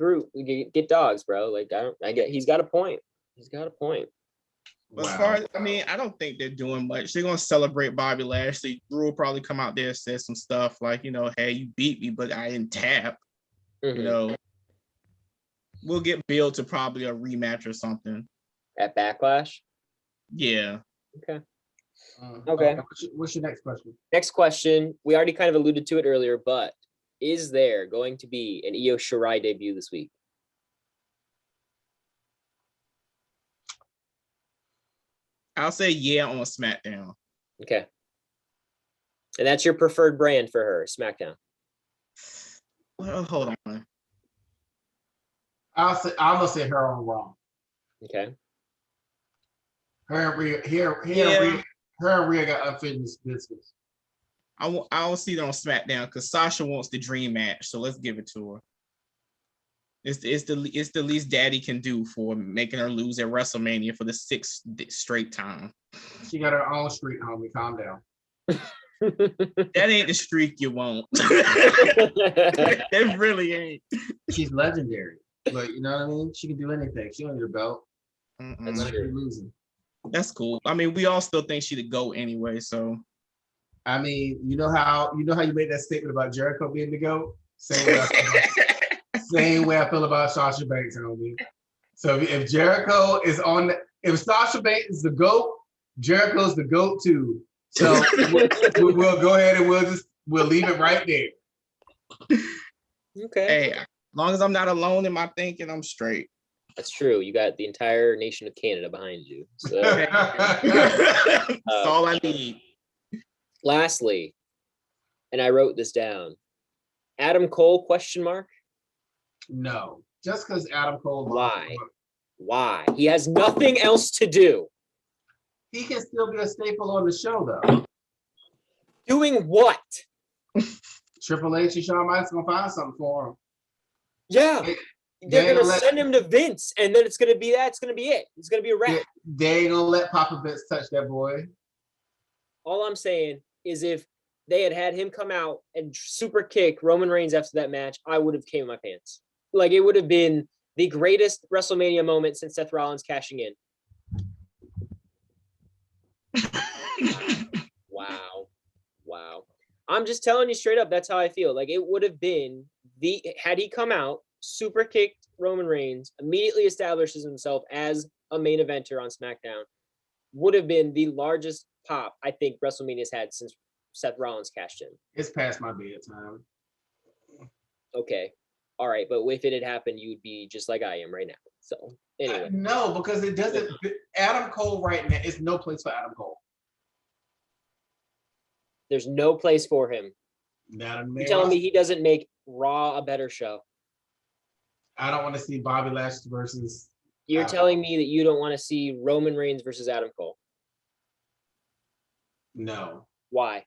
get dogs, bro. Like, I get, he's got a point. He's got a point. As far as, I mean, I don't think they're doing much. They're gonna celebrate Bobby Lashley. Drew will probably come out there and say some stuff like, you know, hey, you beat me, but I didn't tap. Mhm. You know, we'll get billed to probably a rematch or something. At Backlash. Yeah. Okay. Okay. What's your next question? Next question. We already kind of alluded to it earlier, but is there going to be an Io Shirai debut this week? I'll say yeah on SmackDown. Okay. And that's your preferred brand for her, SmackDown. Well, hold on. I'm gonna say her on Raw. Okay. Her and Rhea got unfinished business. I don't see it on SmackDown because Sasha wants the dream match, so let's give it to her. It's the least Daddy can do for making her lose at WrestleMania for the 6th straight time. She got her own streak, homie. Calm down. That ain't the streak you want. That really ain't. She's legendary. Like, you know what I mean? She can do anything. She don't need a belt. That's Let her true. be losing. That's cool. I mean, we all still think she'd go anyway, so. I mean, you know how you made that statement about Jericho being the GOAT? Same way I feel about Sasha Banks, homie. So if Jericho is if Sasha Banks is the GOAT, Jericho's the GOAT too. So we'll go ahead and we'll leave it right there. Okay. Hey, as long as I'm not alone in my thinking, I'm straight. That's true. You got the entire nation of Canada behind you. So, That's all I need. lastly, and I wrote this down. Adam Cole ? No, just because Adam Cole. Why? Why? He has nothing else to do. He can still be a staple on the show, though. Doing what? Triple H and Shawn Michaels gonna find something for him. Yeah. They're They gonna let- send him to Vince, and then it's gonna be that. It's gonna be it. It's gonna be a wrap. They ain't gonna let Papa Vince touch that boy. All I'm saying is, if they had him come out and super kick Roman Reigns after that match, I would have came in my pants. Like, it would have been the greatest WrestleMania moment since Seth Rollins cashing in. Wow. I'm just telling you straight up, that's how I feel. Like, it would have been had he come out, super kicked Roman Reigns, immediately establishes himself as a main eventer on SmackDown, would have been the largest pop I think WrestleMania's had since Seth Rollins cashed in. It's past my bedtime. Okay. All right. But if it had happened, you would be just like I am right now. So anyway. No, because it doesn't. Adam Cole right now is no place for Adam Cole. There's no place for him. Not You're telling me he doesn't make Raw a better show? I don't want to see Bobby Lashley versus. You're telling me that you don't want to see Roman Reigns versus Adam Cole? No, Why?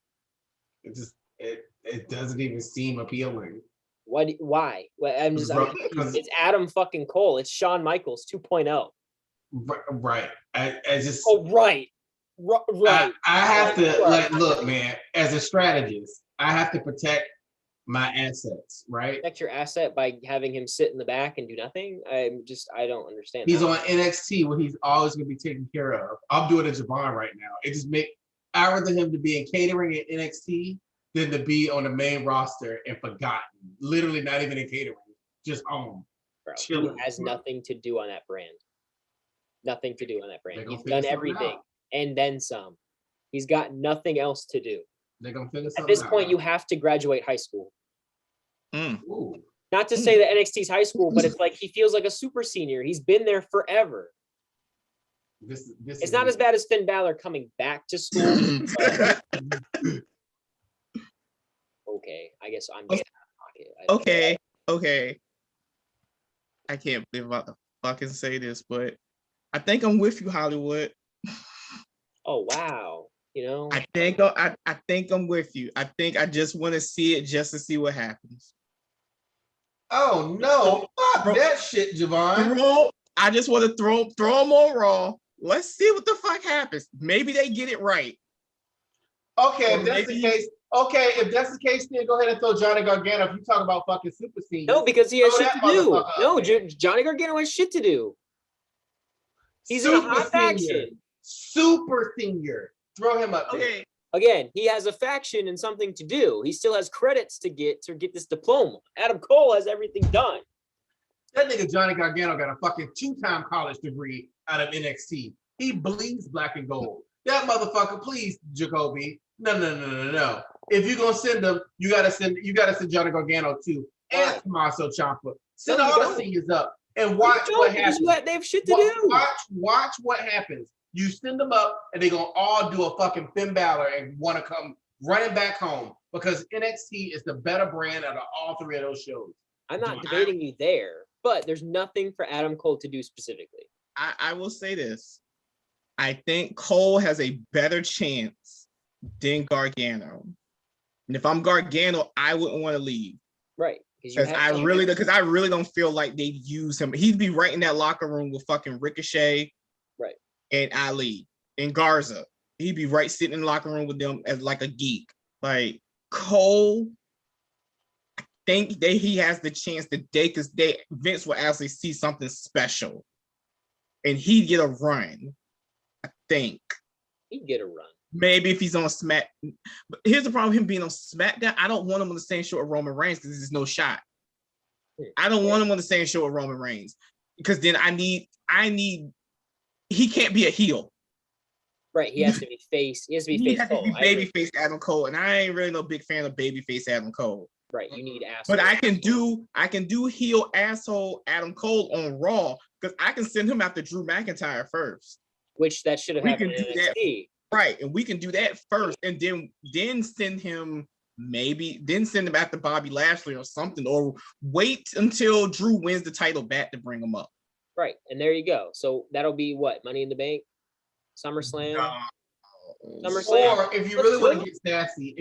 it doesn't even seem appealing. Why? Well, I'm confused. It's Adam fucking Cole. It's Shawn Michaels 2.0. Right. I just. Oh, right. Right. I have to look, man. As a strategist, I have to protect my assets. Right. Protect your asset by having him sit in the back and do nothing. I don't understand. He's on NXT where he's always going to be taken care of. I'm doing a Javon right now. It just I rather him to be in catering at NXT than to be on the main roster and forgotten. Literally not even in catering, just home. Bro, he has nothing to do on that brand. Nothing to do on that brand. He's done everything and then some. He's got nothing else to do. They're gonna figure something out. At this point, out. you have to graduate high school. Ooh. Not to say that NXT's high school, but it's like he feels like a super senior. He's been there forever. This it's not as bad as Finn Balor coming back to school. Okay, I guess I'm just out of pocket. Okay. I can't believe I can say this, but I think I'm with you, Hollywood. Oh wow. I think I'm with you. I think I just want to see it just to see what happens. Oh no, fuck that shit, Javon. I just want to throw them on Raw. Let's see what the fuck happens. Maybe they get it right. Okay, if that's the case, then go ahead and throw Johnny Gargano. If you talk about fucking super seniors. No, because he has shit to do. No, Johnny Gargano has shit to do. He's in a hot faction. Super senior. Throw him up there. Okay. Again, he has a faction and something to do. He still has credits to get this diploma. Adam Cole has everything done. That nigga Johnny Gargano got a fucking 2-time college degree out of NXT. He bleeds black and gold. That motherfucker, please, Jacoby. No. If you're gonna send him, you gotta send Johnny Gargano too. And Tommaso Ciampa. Send all the seniors up and watch what happens. They have shit to do. Watch what happens. You send them up and they're gonna all do a fucking Finn Balor and want to come running back home because NXT is the better brand out of all three of those shows. I'm not debating you there, but there's nothing for Adam Cole to do specifically. I will say this. I think Cole has a better chance than Gargano. And if I'm Gargano, I wouldn't want to leave. Right. Because I really don't feel like they use him. He'd be right in that locker room with fucking Ricochet. Right. And Ali and Garza. He'd be right sitting in the locker room with them as like a geek. Like Cole, I think that he has the chance today because Vince will actually see something special. And he'd get a run. I think. He'd get a run. Maybe if he's on Smack. But here's the problem with him being on SmackDown. I don't want him on the same show with Roman Reigns because there's no shot. I don't want him on the same show with Roman Reigns because then I need he can't be a heel. Right. He has to be face. He has to be face. Babyface Adam Cole. And I ain't really no big fan of babyface Adam Cole. Right. You need asshole. But I can do heel asshole Adam Cole on Raw because I can send him after Drew McIntyre first. Which that should have happened in NXT. Right. And we can do that first and then send him after Bobby Lashley or something, or wait until Drew wins the title back to bring him up. Right. And there you go. So that'll be what? Money in the Bank? SummerSlam? SummerSlam? Or if you really want to get sassy,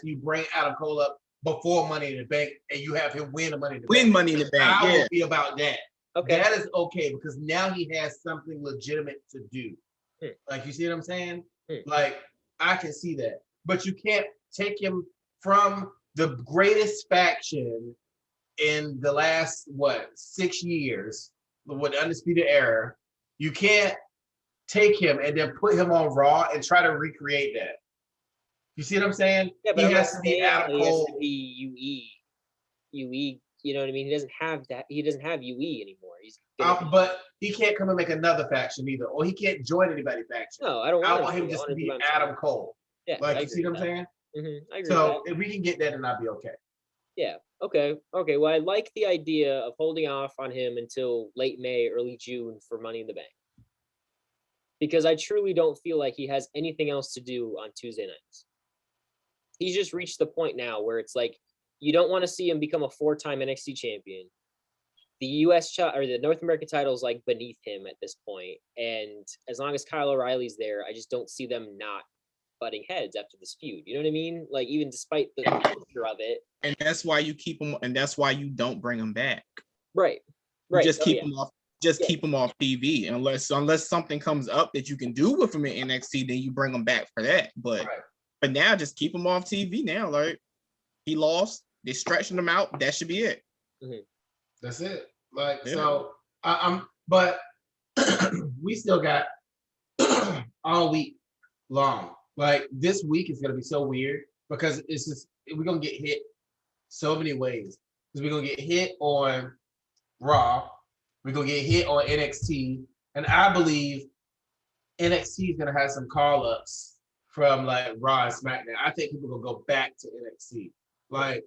you bring Adam Cole up before Money in the Bank and you have him win the Money in the Bank. Money in the Bank. I will be about that. Okay. That is okay because now he has something legitimate to do. Like, you see what I'm saying? Like, I can see that. But you can't take him from the greatest faction in the last, 6 years, with Undisputed Era. You can't take him and then put him on Raw and try to recreate that. You see what I'm saying? Yeah, but he has to be Adam Cole. He has to be UE. You know what I mean? He doesn't have that. He doesn't have UE anymore. But he can't come and make another faction either, or he can't join anybody's faction. No, I don't. I want him just to be Adam Cole. Yeah, like, you see what I'm saying? Mm-hmm. I agree. So if we can get that, then I'll be okay. Yeah. Okay. Well, I like the idea of holding off on him until late May, early June for Money in the Bank, because I truly don't feel like he has anything else to do on Tuesday nights. He's just reached the point now where it's like you don't want to see him become a 4-time NXT champion. The US or the North American title is like beneath him at this point. And as long as Kyle O'Reilly's there, I just don't see them not butting heads after this feud. You know what I mean? Like, even despite the culture of it. And that's why you keep them, and that's why you don't bring them back. Right. You Right. just Oh, keep yeah. them off. Just keep them off TV, unless something comes up that you can do with them in NXT, then you bring them back for that. But now, just keep them off TV now. Like, he lost, they stretching him out. That should be it. Mhm. That's it. Like, Yeah. so but we still got all week long. Like, this week is gonna be so weird because it's just we're gonna get hit so many ways. Because we're gonna get hit on Raw, we're gonna get hit on NXT, and I believe NXT is gonna have some call-ups from like Raw and SmackDown. I think people will go back to NXT, like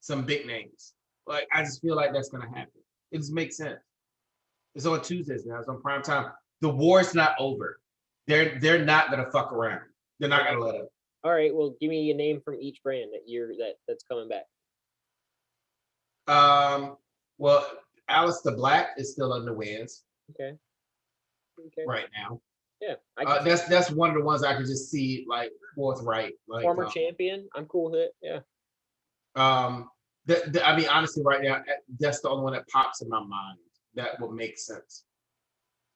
some big names. Like, I just feel like that's gonna happen. It just makes sense. It's on Tuesdays now. It's on prime time. The war's not over. They're not gonna fuck around. They're not gonna let up. All right. Well, give me a name from each brand that's coming back. Well, Aleister Black is still in the wins Okay. right now. Yeah. That's one of the ones I could just see like forthright. Like, former champion. I'm cool with it. Yeah. I mean, honestly, right now, that's the only one that pops in my mind. That would make sense.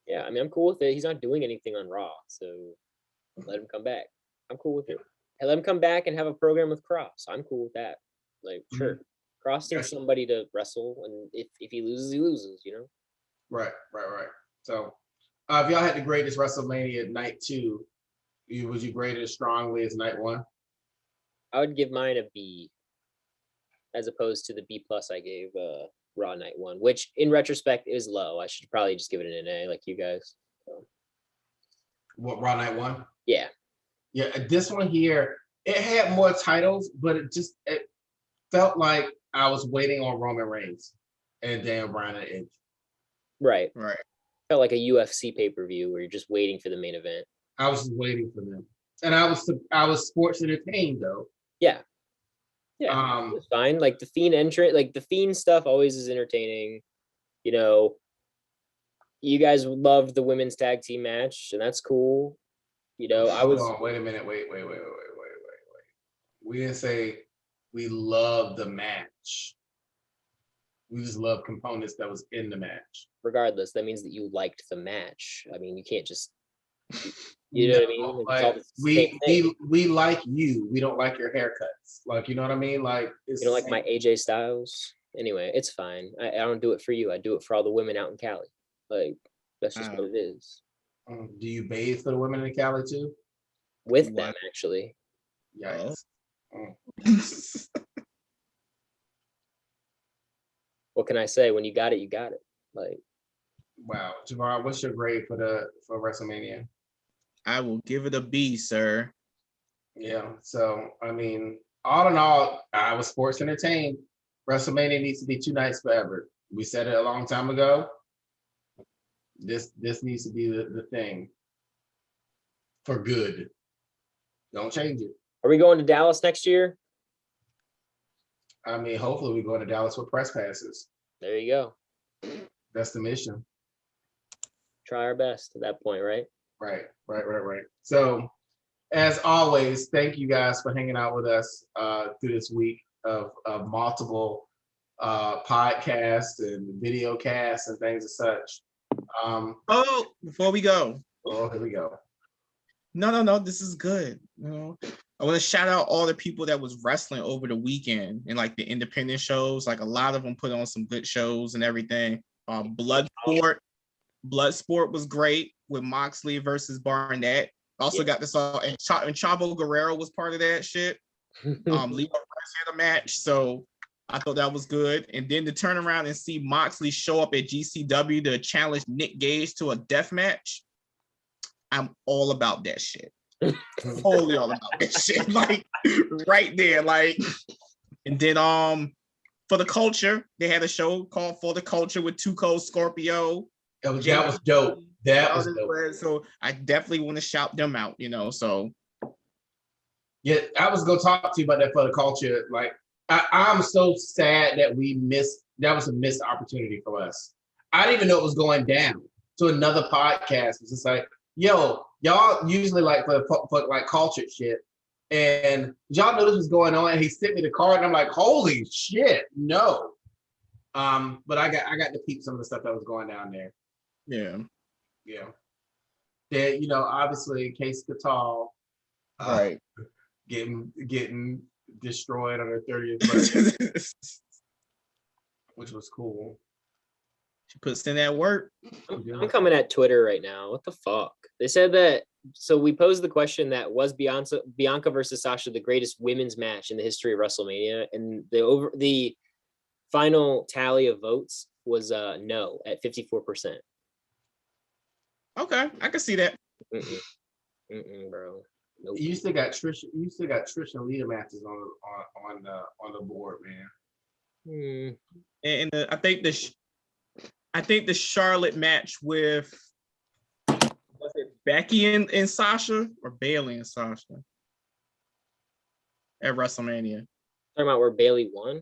Yeah. I mean, I'm cool with it. He's not doing anything on Raw, so let him come back. I'm cool with it. And let him come back and have a program with Cross. I'm cool with that. Like, sure. Cross needs somebody to wrestle, and if he loses, he loses, you know? Right. So, if y'all had the greatest WrestleMania night 2, would you grade it as strongly as night 1? I would give mine a B, as opposed to the B+ I gave Raw night 1, which in retrospect is low. I should probably just give it an A, like you guys. So. What, Raw night 1? Yeah. Yeah, this one here, it had more titles, but it felt like I was waiting on Roman Reigns and Daniel Bryan and Edge. Right. Right. Felt like a UFC pay-per-view where you're just waiting for the main event. I was just waiting for them, and I was sports entertained though. Yeah, it's fine. Like the Fiend entrant, like the Fiend stuff always is entertaining. You know, you guys loved the women's tag team match, and that's cool. You know, Hold on, wait a minute, wait. We didn't say we love the match. We just love components that was in the match. Regardless, that means that you liked the match. I mean, you can't just, you know what I mean? It's all the same thing. We like you. We don't like your haircuts. Like, you know what I mean? Like, You don't like my AJ Styles? Anyway, it's fine. I don't do it for you. I do it for all the women out in Cali. Like, that's just what it is. Do you bathe for the women in Cali too? With them, actually. Yikes. What can I say? When you got it, you got it. Like, wow, Javar, what's your grade for WrestleMania? I will give it a B, sir. Yeah. So, I mean, all in all, I was sports entertained. WrestleMania needs to be 2 nights forever. We said it a long time ago. This needs to be the thing for good. Don't change it. are we going to Dallas next year? I mean, hopefully we go to Dallas with press passes. There you go. That's the mission. Try our best at that point, right? Right. So, as always, thank you guys for hanging out with us through this week of multiple podcasts and video casts and things as such. Before we go. Oh, here we go. No, this is good. You know, I want to shout out all the people that was wrestling over the weekend and like the independent shows. Like a lot of them put on some good shows and everything. Bloodsport was great with Moxley versus Barnett. Also got this all, and Chavo Guerrero was part of that shit. Leo Price had a match, so I thought that was good. And then to turn around and see Moxley show up at GCW to challenge Nick Gage to a death match, I'm all about that shit. Totally all about that shit. Like right there. Like, and then for the culture, they had a show called For the Culture with Two Cold Scorpio. That was dope. That was dope. So I definitely want to shout them out, you know. So yeah, I was gonna talk to you about that For the Culture. Like, I'm so sad that we missed. That was a missed opportunity for us. I didn't even know it was going down. So another podcast was just like, yo, y'all usually like for like cultured shit. And y'all knew this was going on, and he sent me the card, and I'm like, holy shit, no. But I got to peep some of the stuff that was going down there. Yeah. Yeah. That, obviously Case Catal Right. getting destroyed on her 30th birthday, which was cool. She puts in that work. I'm coming at Twitter right now. What the fuck? They said that. So we posed the question that was Bianca versus Sasha the greatest women's match in the history of WrestleMania, and the final tally of votes was no at 54%. Okay, I can see that. Bro. Nope. You still got Trish. You still got Trish and Lita matches on the board, man. And I think the Charlotte match with was it Becky and Sasha or Bailey and Sasha at WrestleMania. Talking about where Bailey won.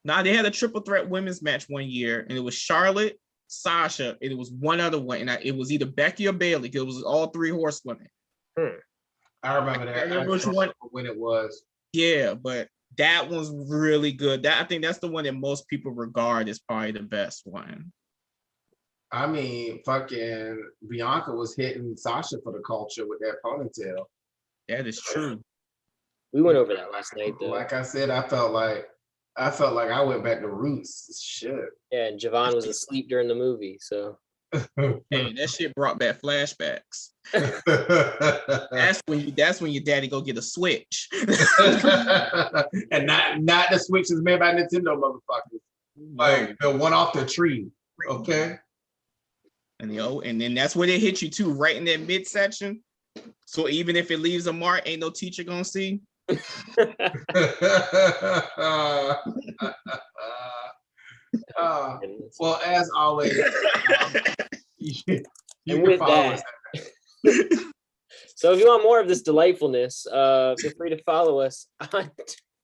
Nah, they had a triple threat women's match one year, and it was Charlotte, Sasha, and it was one other one, and it was either Becky or Bailey. Because it was all three horsewomen. I remember that. I remember which one when it was. Yeah, but that one's really good. I think that's the one that most people regard as probably the best one. I mean, fucking Bianca was hitting Sasha for the culture with that ponytail. That is true. We went over that last night, though. Like I said, I felt like I went back to roots. Shit. Yeah, and Javon was asleep during the movie, so. Hey, that shit brought back flashbacks. That's when your daddy go get a Switch. And not the Switches made by Nintendo motherfuckers. Like the one off the tree. Okay. And then that's where they hit you too, right in that midsection. So even if it leaves a mark, ain't no teacher gonna see. Well, as always, you and with that, so if you want more of this delightfulness, feel free to follow us on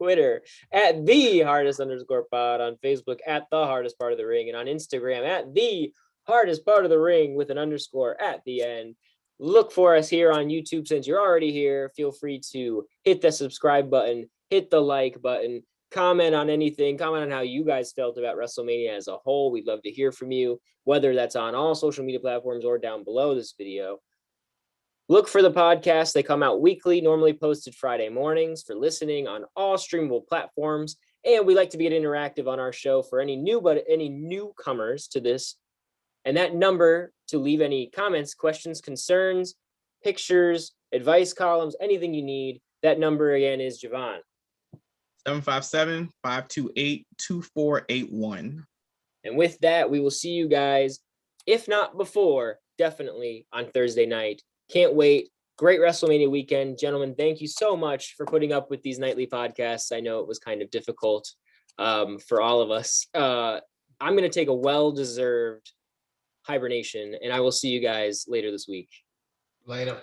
Twitter at @the_hardest_pod, on Facebook at the hardest part of the ring, and on Instagram at the hardest part of the ring with an underscore at the end. Look for us here on YouTube. Since you're already here, feel free to hit the subscribe button, hit the like button, comment on anything, comment on how you guys felt about WrestleMania as a whole. We'd love to hear from you, whether that's on all social media platforms or down below this video. Look for the podcast. They come out weekly, normally posted Friday mornings for listening on all streamable platforms. And we like to get interactive on our show for any newcomers to this. And that number to leave any comments, questions, concerns, pictures, advice columns, anything you need, that number again is Javon. 757-528-2481. And with that, we will see you guys, if not before, definitely on Thursday night. Can't wait. Great WrestleMania weekend. Gentlemen, thank you so much for putting up with these nightly podcasts. I know it was kind of difficult for all of us. I'm going to take a well-deserved hibernation, and I will see you guys later this week. Later.